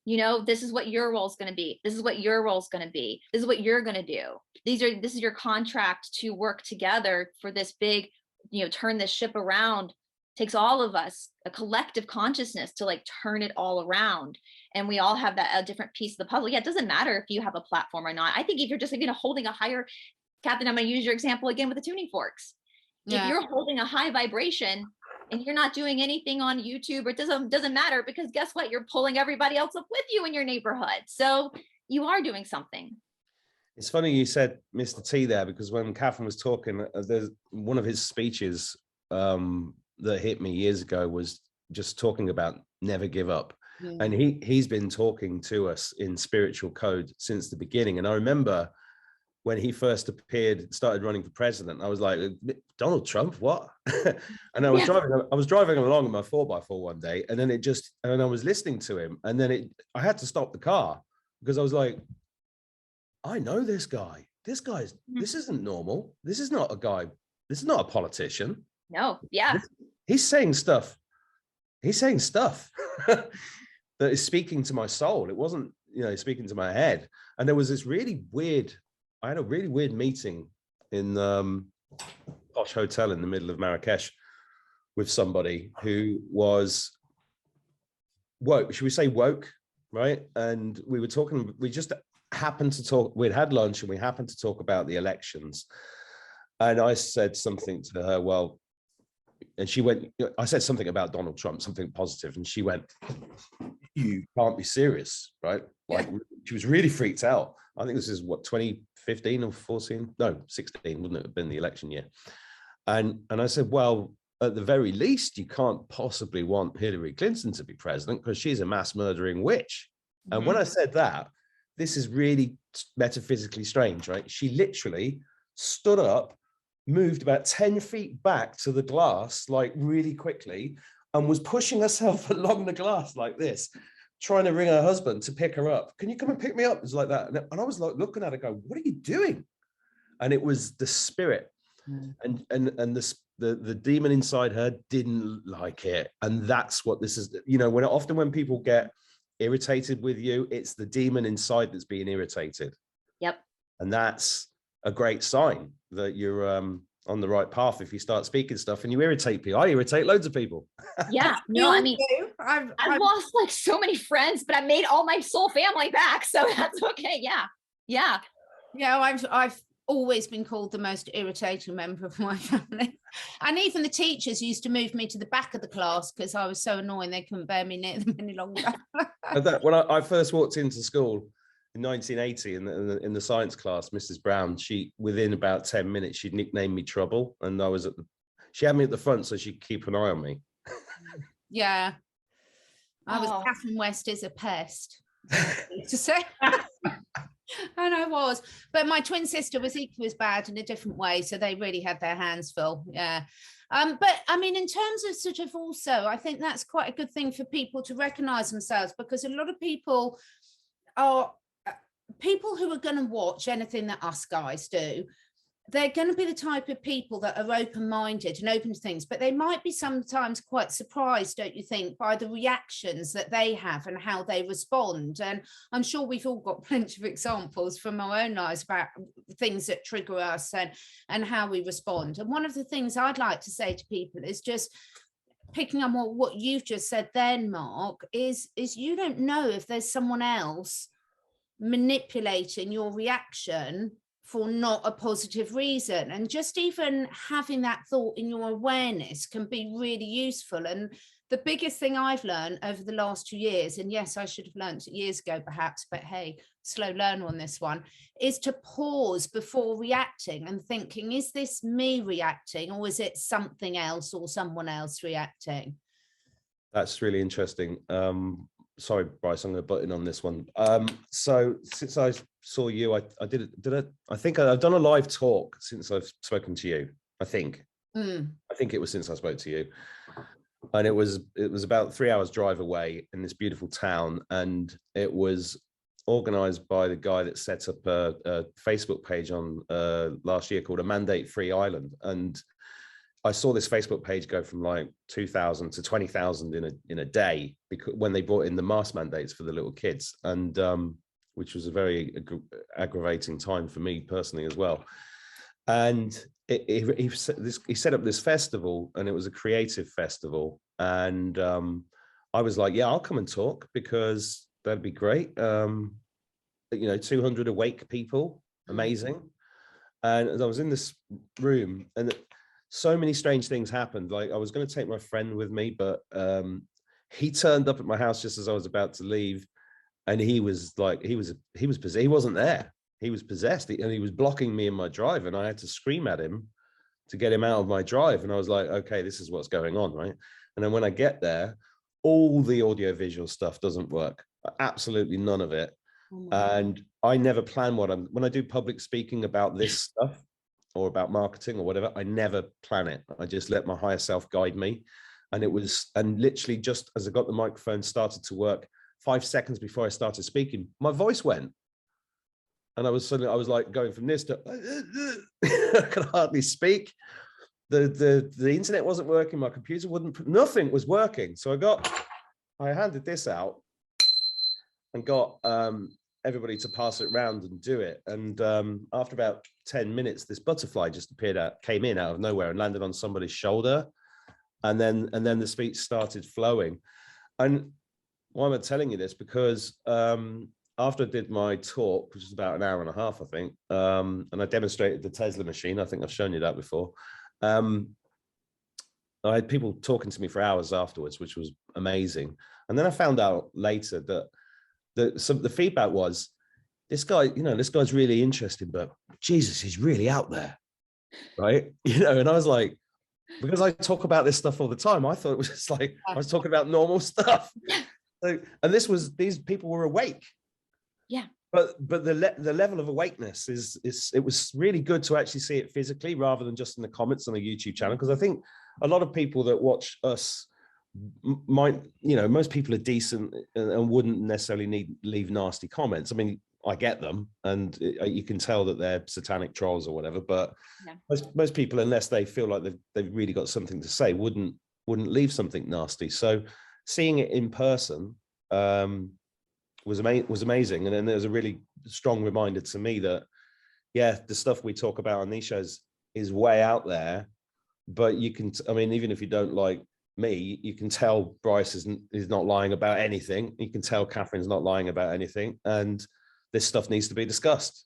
This is what your role is going to be. This is what your role is going to be. This is what you're going to do. This is your contract to work together for this big, turn this ship around. Takes all of us, a collective consciousness, to like turn it all around. And we all have a different piece of the puzzle. Yeah, it doesn't matter if you have a platform or not. I think if you're just holding a higher, Captain, I'm going to use your example again with the tuning forks. Yeah. If you're holding a high vibration and you're not doing anything on YouTube, it doesn't matter, because guess what? You're pulling everybody else up with you in your neighborhood. So you are doing something. It's funny you said Mr. T there, because when Catherine was talking, there's one of his speeches that hit me years ago was just talking about never give up. Yeah. And he's been talking to us in spiritual code since the beginning. And I remember when he first started running for president, I was like, Donald Trump, what? And I was driving along in my 4x4 one day, and then and I was listening to him, and then I had to stop the car because I was like, I know this guy. This isn't normal. This is not a guy. This is not a politician. No, yeah. He's saying stuff that is speaking to my soul. It wasn't, speaking to my head. And there was this I had a really weird meeting in posh hotel in the middle of Marrakesh with somebody who was woke, should we say woke, right? And we were talking, we just happened to talk, we'd had lunch and we happened to talk about the elections. And I said something to her, well, and she went, I said something about Donald Trump, something positive, and she went, you can't be serious, right? Like, she was really freaked out. I think this is what, 2015 or 14? No, 16, wouldn't it have been the election year? And I said, well, at the very least, you can't possibly want Hillary Clinton to be president because she's a mass murdering witch. And when I said that, this is really metaphysically strange, right? She literally stood up, moved about 10 feet back to the glass, like really quickly, and was pushing herself along the glass like this, trying to ring her husband to pick her up. Can you come and pick me up? It was like that. And I was like looking at her going, what are you doing? And it was the spirit. And the demon inside her didn't like it. And that's what this is. You know, when people get irritated with you, it's the demon inside that's being irritated. Yep. And that's a great sign that you're on the right path if you start speaking stuff and you irritate people. I irritate loads of people. Yeah. No, I mean, I've lost like so many friends, but I made all my soul family back. So that's okay. Yeah. Yeah. Yeah. I've always been called the most irritating member of my family. And even the teachers used to move me to the back of the class because I was so annoying they couldn't bear me near them any longer. When I first walked into school in 1980 in the science class, Mrs. Brown, she, within about 10 minutes, she'd nicknamed me Trouble. And I was she had me at the front so she could keep an eye on me. Yeah. I was Catherine West is a pest. To say. And I was, but my twin sister was equally as bad in a different way, so they really had their hands full. Yeah. But I mean, in terms of sort of also, I think that's quite a good thing for people to recognize themselves, because a lot of people are people who are going to watch anything that us guys do. They're going to be the type of people that are open-minded and open to things, but they might be sometimes quite surprised, don't you think, by the reactions that they have and how they respond. And I'm sure we've all got plenty of examples from our own lives about things that trigger us and how we respond. And one of the things I'd like to say to people is just picking up on what you've just said then, Mark, is you don't know if there's someone else manipulating your reaction for not a positive reason. And just even having that thought in your awareness can be really useful. And the biggest thing I've learned over the last 2 years, and yes, I should have learned it years ago perhaps, but hey, slow learner on this one, is to pause before reacting and thinking, is this me reacting or is it something else or someone else reacting? That's really interesting. Sorry, Brice, I'm going to butt in on this one. So since I saw you, I think I've done a live talk since I've spoken to you. I think it was since I spoke to you, and it was about 3 hours drive away in this beautiful town, and it was organized by the guy that set up a Facebook page on last year called A Mandate Free Island. And I saw this Facebook page go from like 2,000 to 20,000 in a day, because when they brought in the mask mandates for the little kids, and which was a very aggravating time for me personally as well. And he set up this festival, and it was a creative festival. And I was like, yeah, I'll come and talk, because that'd be great. 200 awake people, amazing. And as I was in this room, and so many strange things happened. Like, I was going to take my friend with me, but he turned up at my house just as I was about to leave, and he was possessed. He wasn't there. He was possessed, and he was blocking me in my drive, and I had to scream at him to get him out of my drive. And I was like, okay, this is what's going on, right? And then when I get there, all the audio-visual stuff doesn't work. Absolutely none of it. And I never plan when I do public speaking about this stuff, or about marketing or whatever, I never plan it. I just let my higher self guide me. And literally just as I got the microphone started to work, 5 seconds before I started speaking, my voice went. And I was like going from this to, I could hardly speak. The internet wasn't working. My computer nothing was working. So I handed this out and got everybody to pass it around and do it. And after about 10 minutes, this butterfly just came in out of nowhere and landed on somebody's shoulder. And then the speech started flowing. And why am I telling you this? Because after I did my talk, which was about an hour and a half, I think, and I demonstrated the Tesla machine, I think I've shown you that before. I had people talking to me for hours afterwards, which was amazing. And then I found out later that the feedback was, this guy's really interesting, but Jesus, he's really out there, right? And I was like, because I talk about this stuff all the time, I thought it was just like I was talking about normal stuff. And these people were awake. Yeah. But the level of awakeness it was really good to actually see it physically rather than just in the comments on a YouTube channel, because I think a lot of people that watch us might, most people are decent and wouldn't necessarily leave nasty comments. I mean, I get them, and you can tell that they're satanic trolls or whatever, but most people, unless they feel like they've really got something to say, wouldn't leave something nasty. So seeing it in person was amazing. And then there's a really strong reminder to me that, yeah, the stuff we talk about on these shows is way out there, but you can, even if you don't like me, you can tell Brice is not lying about anything. You can tell Catherine's not lying about anything. And this stuff needs to be discussed.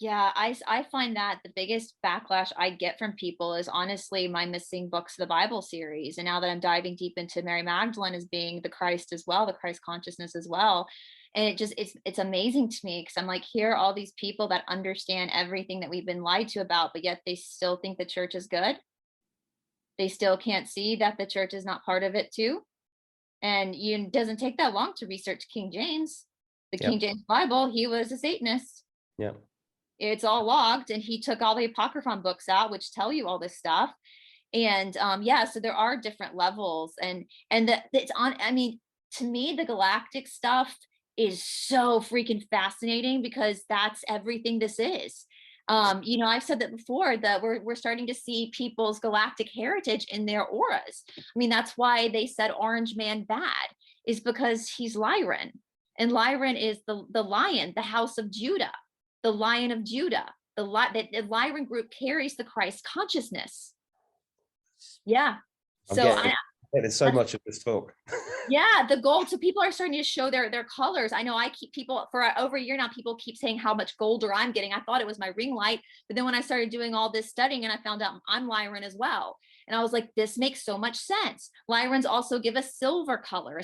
Yeah, I find that the biggest backlash I get from people is honestly my Missing Books of the Bible series. And now that I'm diving deep into Mary Magdalene as being the Christ as well, the Christ consciousness as well. And it's amazing to me, because I'm like, here are all these people that understand everything that we've been lied to about, but yet they still think the church is good. They still can't see that the church is not part of it too. And it doesn't take that long to research King James, the King James Bible. He was a Satanist. Yeah. It's all logged, and he took all the Apocryphon books out, which tell you all this stuff. And so there are different levels, and it's on. To me, the galactic stuff is so freaking fascinating, because that's everything this is. I've said that before, that we're starting to see people's galactic heritage in their auras. That's why they said Orange Man bad, is because he's Lyran, and Lyran is the lion, the house of Judah. The Lion of Judah, the Lyran group carries the Christ consciousness. Yeah. There's so much of this talk. Yeah, the gold. So people are starting to show their colors. I know I keep people for over a year now. People keep saying how much golder I'm getting. I thought it was my ring light, but then when I started doing all this studying, and I found out I'm Lyran as well. And I was like, this makes so much sense. Lyrans also give a silver color.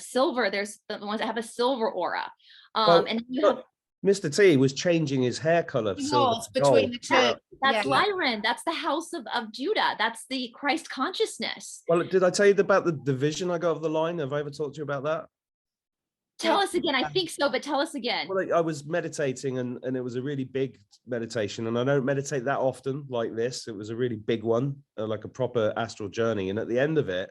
There's the ones that have a silver aura. And you have. Mr. T was changing his hair color. Between the two. That's Lyran. That's the house of Judah. That's the Christ consciousness. Well, did I tell you about the vision I got of the line? Have I ever talked to you about that? Tell us again. I think so, but tell us again. Well, I was meditating, and it was a really big meditation, and I don't meditate that often like this. It was a really big one, like a proper astral journey. And at the end of it,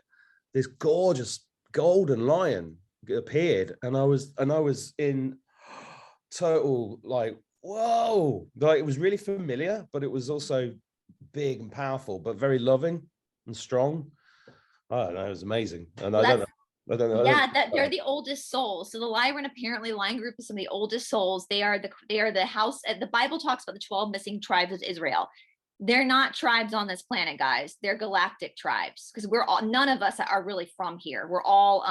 this gorgeous golden lion appeared, and I was in total, like, whoa, like, it was really familiar, but it was also big and powerful, but very loving and strong. I don't know, it was amazing. And I don't know. Yeah, they're the oldest souls. So the Lyran, apparently, line group is some of the oldest souls. They are the house. The Bible talks about the 12 missing tribes of Israel. They're not tribes on this planet, guys. They're galactic tribes, because none of us are really from here. We're all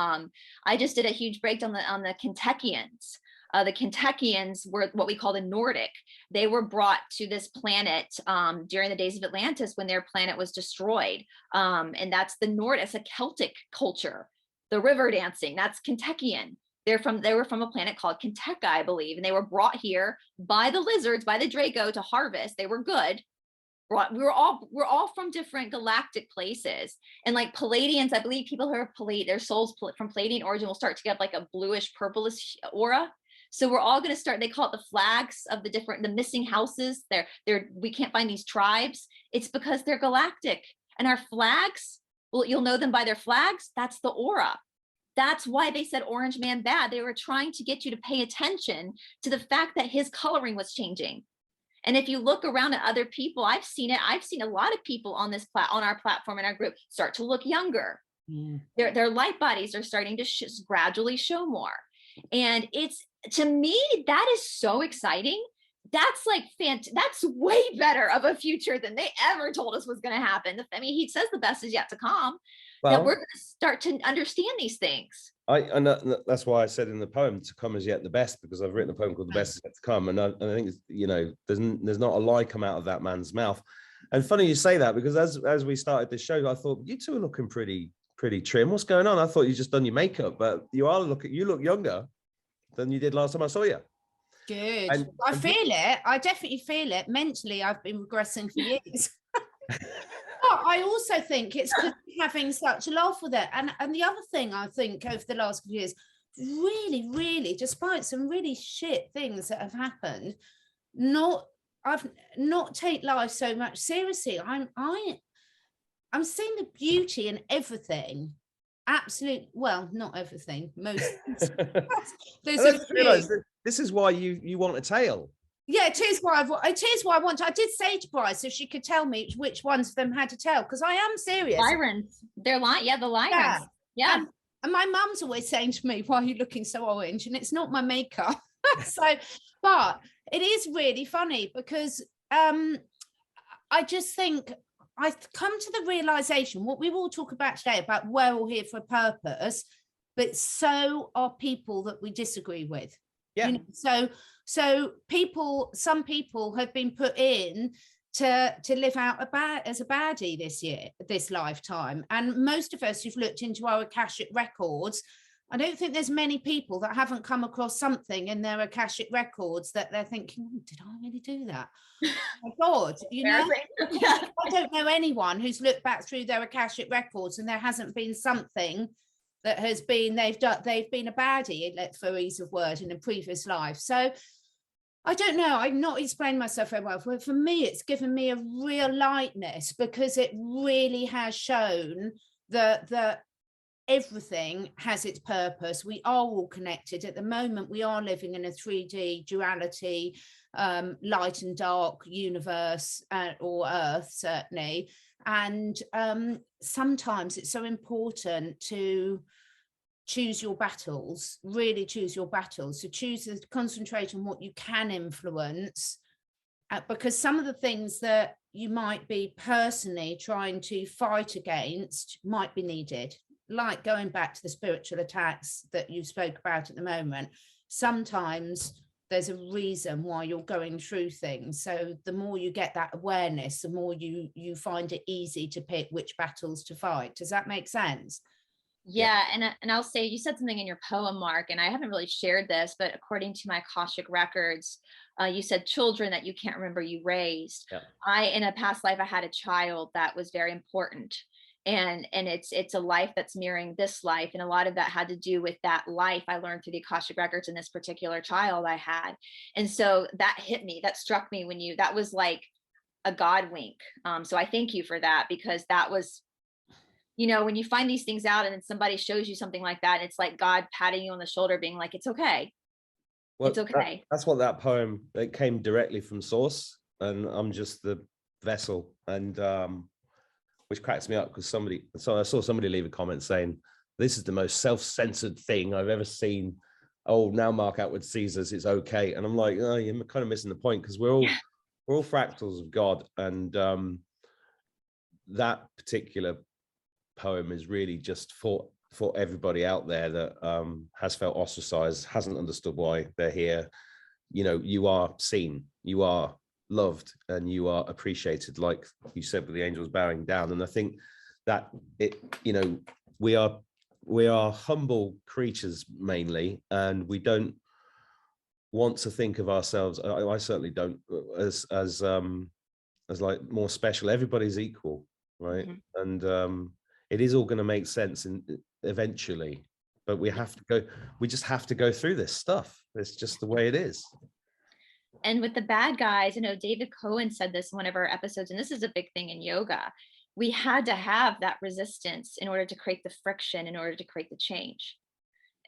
I just did a huge breakdown on the Kentuckians. The Kentuckians were what we call the Nordic. They were brought to this planet during the days of Atlantis, when their planet was destroyed. And that's the Nordic. It's a Celtic culture. The river dancing, that's Kentuckian. They were from a planet called Kentucky, I believe. And they were brought here by the lizards, by the Draco, to harvest. They were good. We're all from different galactic places. And like Palladians, I believe people who are their souls from Palladian origin will start to get like a bluish, purplish aura. So we're all going to start, they call it the flags of the missing houses. We can't find these tribes. It's because they're galactic. And our flags, well, you'll know them by their flags. That's the aura. That's why they said Orange Man bad. They were trying to get you to pay attention to the fact that his coloring was changing. And if you look around at other people, I've seen it. I've seen a lot of people on our platform, in our group, start to look younger. Yeah. Their light bodies are starting to gradually show more. And to me, that is so exciting. That's like that's way better of a future than they ever told us was going to happen. I mean, he says the best is yet to come, that we're going to start to understand these things. And that's why I said in the poem, to come as yet the best, because I've written a poem called The Best Is Yet to Come. And I think, you know, there's not a lie come out of that man's mouth. And funny you say that, because as we started this show, I thought, you two are looking pretty trim. What's going on? I thought you just done your makeup, but you look younger than you did last time I saw you. Good. I feel it. I definitely feel it. Mentally, I've been regressing for years. But I also think it's good having such a laugh with it. And the other thing I think over the last few years, really, despite some really shit things that have happened, I've not take life so much seriously. I'm seeing the beauty in everything. Absolutely. Well, not everything. Most. This is why you want a tail. Yeah, it is why I want. I did say to Brice if she could tell me which ones of them had a tail, because I am serious. Lyrans. They're the Lyrans. Yeah. And my mum's always saying to me, "Why are you looking so orange?" And it's not my makeup. But it is really funny, because I just think I've come to the realization, what we will talk about today, about we're all here for a purpose, but so are people that we disagree with. Yeah. You know, so some people have been put in to live out as a baddie this lifetime. And most of us who've looked into our Akashic records, I don't think there's many people that haven't come across something in their Akashic records that they're thinking, oh, did I really do that? Oh my God, you know, I don't know anyone who's looked back through their Akashic records and there hasn't been something that has been, they've been a baddie, for ease of word, in a previous life. So I don't know, I'm not explaining myself very well. For me, it's given me a real lightness, because it really has shown that everything has its purpose. We are all connected. At the moment, we are living in a 3D duality, light and dark universe, or Earth, certainly. And sometimes it's so important to choose your battles, really choose your battles. So choose to concentrate on what you can influence, because some of the things that you might be personally trying to fight against might be needed. Like going back to the spiritual attacks that you spoke about at the moment, sometimes there's a reason why you're going through things. So the more you get that awareness, the more you find it easy to pick which battles to fight. Does that make sense? Yeah. And I'll say, you said something in your poem, Mark, and I haven't really shared this, but according to my Akashic records, you said children that you can't remember you raised. Yeah. In a past life, I had a child that was very important. And it's a life that's mirroring this life. And a lot of that had to do with that life I learned through the Akashic records in this particular child I had. And so that hit me, that struck me that was like a God wink. So I thank you for that, because that was, you know, when you find these things out and then somebody shows you something like that, it's like God patting you on the shoulder, being like, it's okay. Well, it's okay. That's what that poem, it came directly from source, and I'm just the vessel. And which cracks me up, because I saw somebody leave a comment saying, this is the most self-censored thing I've ever seen. Oh, now Mark Attwood sees us, it's okay. And I'm like, oh, you're kind of missing the point, because we're all fractals of God. And that particular poem is really just for everybody out there that has felt ostracized, hasn't understood why they're here. You know, you are seen, you are loved, and you are appreciated, like you said, with the angels bowing down. And I think that you know, we are humble creatures mainly, and we don't want to think of ourselves, I certainly don't, as like more special. Everybody's equal, right? Mm-hmm. And it is all going to make sense eventually, but we just have to go through this stuff. It's just the way it is. And with the bad guys, you know, David Cohen said this in one of our episodes, and this is a big thing in yoga. We had to have that resistance in order to create the friction, in order to create the change.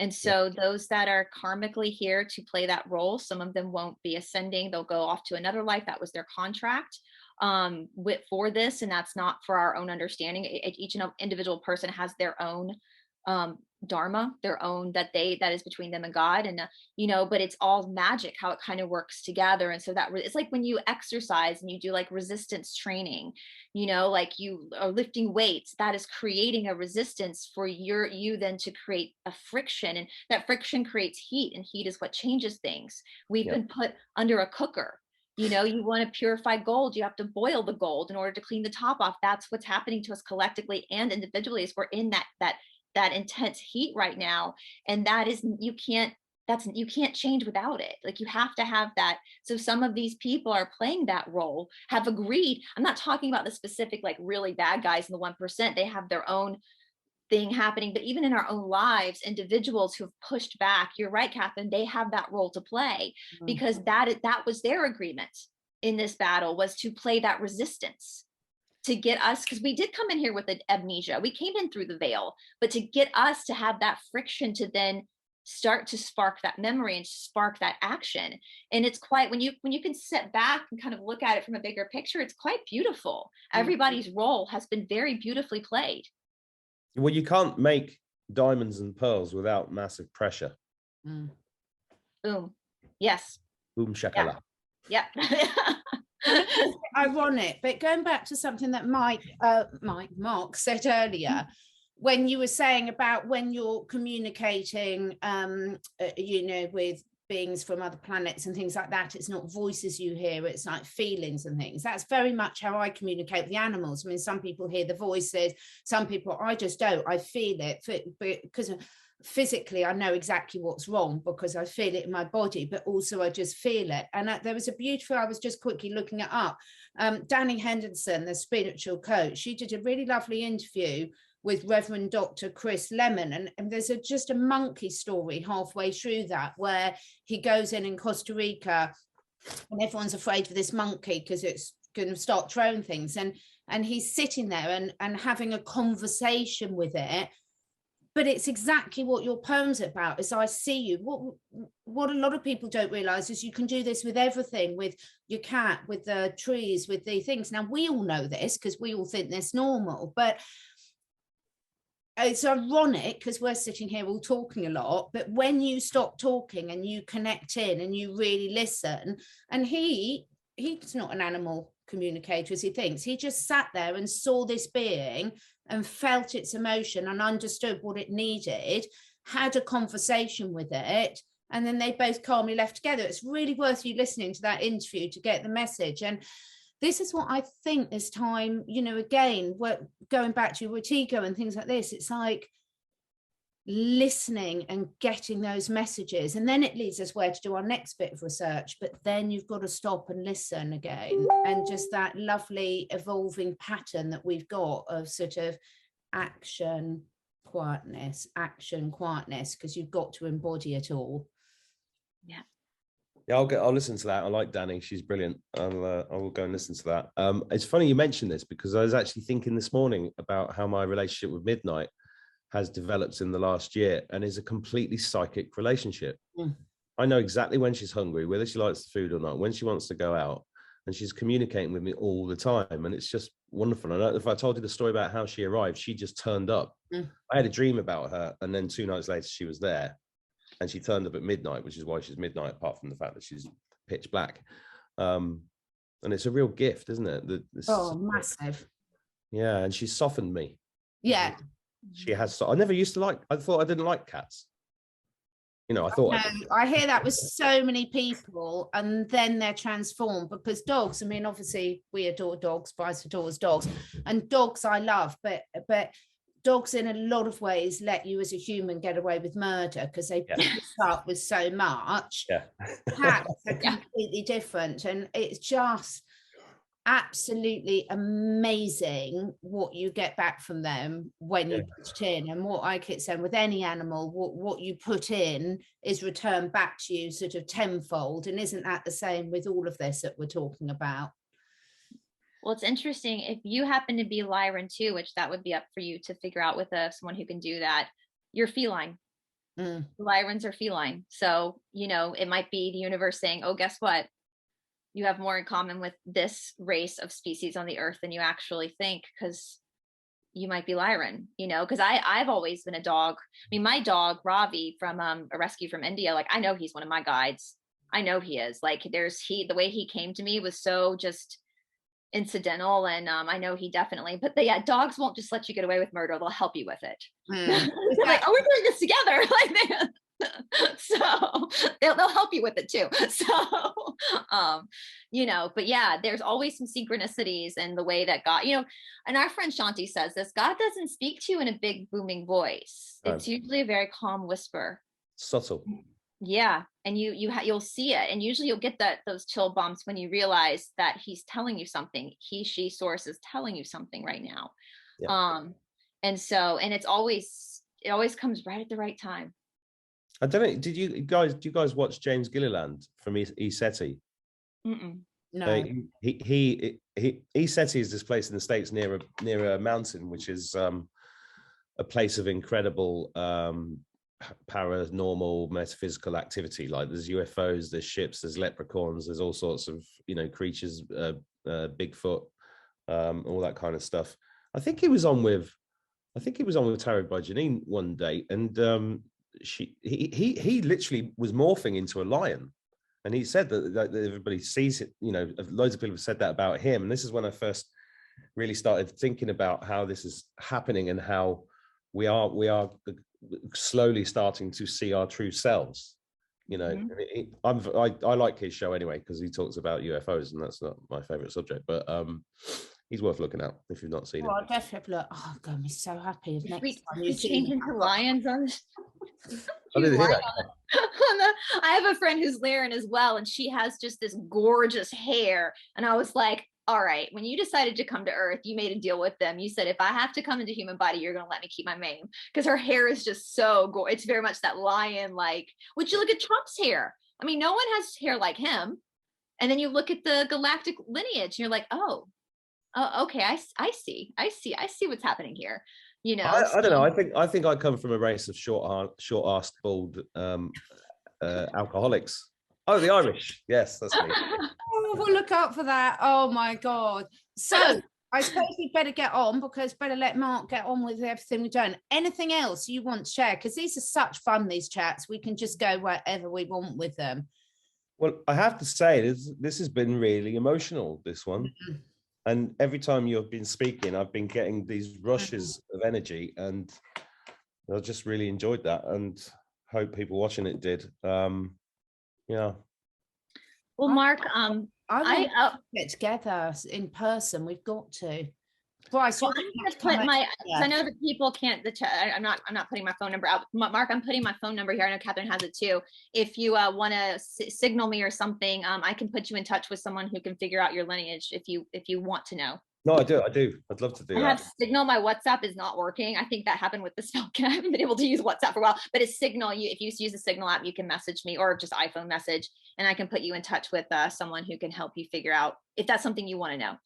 And so those that are karmically here to play that role, some of them won't be ascending. They'll go off to another life. That was their contract for this. And that's not for our own understanding. Each individual person has their own dharma, their own, that is between them and God. And you know, but it's all magic how it kind of works together. And so that it's like when you exercise and you do like resistance training, you know, like you are lifting weights, that is creating a resistance for you then to create a friction, and that friction creates heat, and heat is what changes things. We've been put under a cooker. You know, you want to purify gold, you have to boil the gold in order to clean the top off. That's what's happening to us collectively and individually, is we're in that intense heat right now. And that is, you can't change without it. Like, you have to have that. So some of these people are playing that role, have agreed. I'm not talking about the specific, like really bad guys in the 1%. They have their own thing happening, but even in our own lives, individuals who've pushed back, you're right, Catherine, they have that role to play, because that was their agreement in this battle, was to play that resistance, to get us, because we did come in here with an amnesia, we came in through the veil, but to get us to have that friction, to then start to spark that memory and spark that action. And it's quite, when you can sit back and kind of look at it from a bigger picture, it's quite beautiful. Everybody's role has been very beautifully played. Well, you can't make diamonds and pearls without massive pressure. Boom. Yes. Boom shakalaka. Yeah. Ironic, but going back to something that Mark said earlier, when you were saying about when you're communicating, you know, with beings from other planets and things like that, it's not voices you hear, it's like feelings and things. That's very much how I communicate with the animals. I mean, some people hear the voices, some people, I just don't, I feel it, because physically I know exactly what's wrong because I feel it in my body, but also I just feel it. And there was a beautiful, I was just quickly looking it up, Danny Henderson, the spiritual coach, she did a really lovely interview with Reverend Dr. Chris Lemon. And there's just a monkey story halfway through that, where he goes in Costa Rica and everyone's afraid of this monkey because it's going to start throwing things. And he's sitting there and having a conversation with it. But it's exactly what your poem's about, is I see you. What a lot of people don't realize is you can do this with everything, with your cat, with the trees, with the things. Now, we all know this because we all think this normal, but it's ironic because we're sitting here all talking a lot, but when you stop talking and you connect in and you really listen, and he's not an animal communicator as he thinks, he just sat there and saw this being and felt its emotion and understood what it needed, had a conversation with it, and then they both calmly left together. It's really worth you listening to that interview to get the message. And this is what I think this time, you know, again, going back to wetiko and things like this, it's like listening and getting those messages. And then it leads us where to do our next bit of research. But then you've got to stop and listen again. And just that lovely evolving pattern that we've got of sort of action, quietness, because you've got to embody it all. Yeah. Yeah, I'll listen to that. I like Danny; she's brilliant. I will go and listen to that. It's funny you mentioned this because I was actually thinking this morning about how my relationship with Midnight has developed in the last year, and is a completely psychic relationship. I know exactly when she's hungry, whether she likes the food or not, when she wants to go out, and she's communicating with me all the time, and it's just wonderful. I don't know if I told you the story about how she arrived. She just turned up. I had a dream about her, and then 2 nights later she was there. And she turned up at midnight, which is why she's midnight, apart from the fact that she's pitch black. And it's a real gift, isn't it? Massive. Yeah, and she's softened me. Yeah. She has. I never used to like, I thought I didn't like cats. You know, I thought. I hear that with so many people, and then they're transformed, because dogs, I mean, obviously we adore dogs, Brice adores dogs, and dogs I love, but dogs in a lot of ways let you as a human get away with murder because they pick up with so much. Cats are completely different, and it's just absolutely amazing what you get back from them when you put it in. And what I keep saying with any animal, what you put in is returned back to you sort of tenfold. And isn't that the same with all of this that we're talking about? Well, it's interesting. If you happen to be Lyran too, which that would be up for you to figure out with someone who can do that, you're feline. Lyrans are feline. So, you know, it might be the universe saying, oh, guess what? You have more in common with this race of species on the earth than you actually think, because you might be Lyran, you know, because I've always been a dog. I mean, my dog Ravi from a rescue from India, like I know he's one of my guides. I know he is. Like the way he came to me was so just incidental, and I know he definitely, but yeah, dogs won't just let you get away with murder. They'll help you with it. They're like, oh, we're doing this together. Like so they'll help you with it too. So you know, but yeah, there's always some synchronicities in the way that God, you know, and our friend Shanti says this, God doesn't speak to you in a big booming voice. It's usually a very calm whisper. Subtle. Yeah, and you'll see it, and usually you'll get those chill bumps when you realize that he's telling you something. She source is telling you something right now. Yeah. And it always comes right at the right time. I don't know. Do you guys watch James Gilliland from ESETI? No. ESETI is this place in the States near a mountain, which is a place of incredible paranormal metaphysical activity. Like there's UFOs, there's ships, there's leprechauns, there's all sorts of, you know, creatures, Bigfoot, all that kind of stuff. I think he was on with Tarot by Janine one day, and he literally was morphing into a lion, and he said that everybody sees it. You know, loads of people have said that about him, and this is when I first really started thinking about how this is happening and how we are slowly starting to see our true selves. You know, I like his show anyway because he talks about UFOs, and that's not my favorite subject, but he's worth looking at if you've not seen him. I'll definitely look. Oh God, I'm so happy. We change into lions on this. I didn't hear that. I have a friend who's Lyran as well, and she has just this gorgeous hair, and I was like, all right, when you decided to come to Earth, you made a deal with them. You said, if I have to come into human body, you're going to let me keep my mane, because her hair is just so gorgeous. It's very much that lion, like, would you look at Trump's hair? I mean, no one has hair like him. And then you look at the galactic lineage and you're like, oh, okay. I see what's happening here. You know, I don't know. I think I come from a race of short-arsed, bald alcoholics. Oh, the Irish. Yes, that's me. Oh, we'll look out for that. Oh my God. So I suppose we better get on, because better let Mark get on with everything we've done. Anything else you want to share? Because these are such fun, these chats. We can just go wherever we want with them. Well, I have to say, this has been really emotional, this one. Mm-hmm. And every time you've been speaking, I've been getting these rushes of energy, and I just really enjoyed that, and hope people watching it did. Yeah. Well, Mark, I get together in person. We've got to. Brice, well, I'm going to put my. I know that people can't. I'm not putting my phone number out. Mark, I'm putting my phone number here. I know Catherine has it too. If you want to signal me or something, I can put you in touch with someone who can figure out your lineage if you want to know. No, I do. I'd love to do that. I have Signal. My WhatsApp is not working. I think that happened with the spell. I haven't been able to use WhatsApp for a while, but it's Signal. If you use the Signal app, you can message me, or just iPhone message, and I can put you in touch with someone who can help you figure out if that's something you want to know.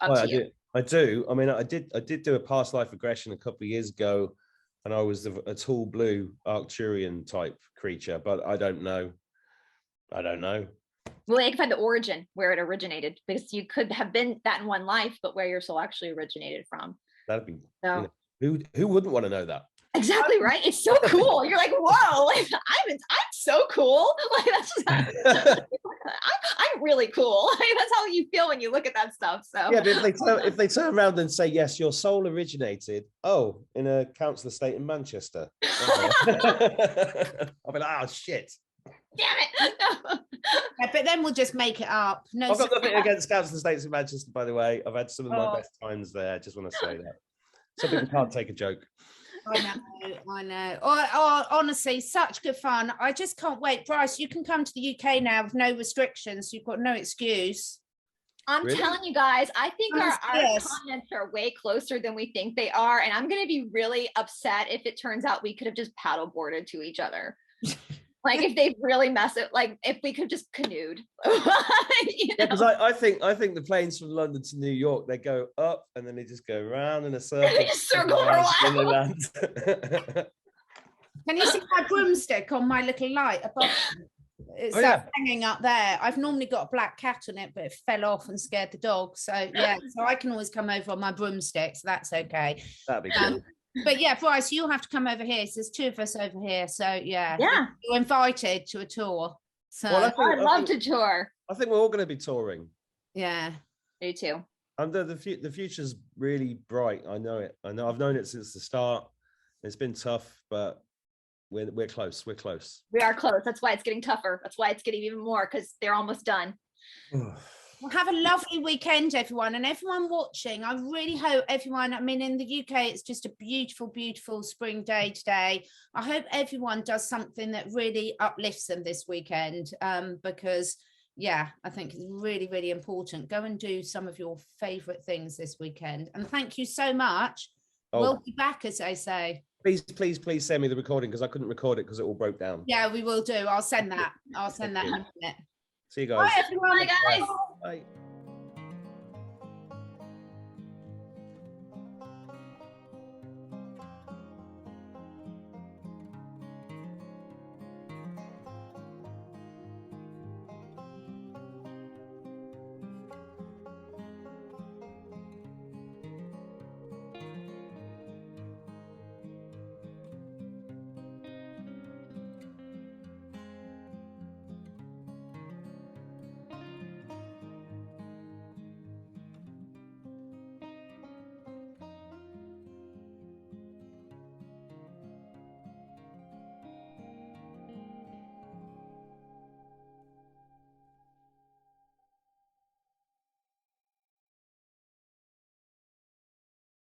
I do. I mean, I did do a past life regression a couple of years ago, and I was a tall blue Arcturian type creature, but I don't know. Well, you can find the origin where it originated, because you could have been that in one life, but where your soul actually originated from. That'd be, so, you know, who wouldn't want to know that? Exactly, right? It's so cool. You're like, whoa, like, I'm so cool. Like, that's just, I'm really cool. Like, that's how you feel when you look at that stuff. So yeah, but if they turn around and say, yes, your soul originated, in a council estate in Manchester, I'll be like, oh shit. Damn it. No. Yeah, but then we'll just make it up. No, I've got nothing against council estates in Manchester, by the way. I've had some of my best times there. I just want to say that. Some people can't take a joke. I know. Oh, honestly, such good fun. I just can't wait. Brice, you can come to the UK now with no restrictions. You've got no excuse. I'm telling you guys, I think our comments are way closer than we think they are. And I'm going to be really upset if it turns out we could have just paddleboarded to each other. Like, if they really mess it, like if we could just canoed. Because I think the planes from London to New York, they go up and then they just go around in a circle. They just circle for a while. Can you see my broomstick on my little light above? It's Oh, yeah. hanging up there. I've normally got a black cat on it, but it fell off and scared the dog. So yeah, so I can always come over on my broomstick, so that's okay. That'd be cool. But yeah, Brice, you'll have to come over here. So there's 2 of us over here. So yeah, you're invited to a tour. So Well, I'd love to tour. I think we're all going to be touring. yeah. Me too. And the future's really bright. I know it. I know. I've known it since the start. It's been tough, but we're close. We're close. We are close. That's why it's getting tougher. That's why it's getting even more, because they're almost done. Well, have a lovely weekend, everyone, and everyone watching. I really hope everyone, I mean, in the UK, it's just a beautiful, beautiful spring day today. I hope everyone does something that really uplifts them this weekend, because, yeah, I think it's really, really important. Go and do some of your favorite things this weekend. And thank you so much. Oh. We'll be back, as they say. Please send me the recording, because I couldn't record it because it all broke down. Yeah, we will do. I'll send that. I'll send that in a minute. See you guys. Bye, everyone. Bye, guys. Bye.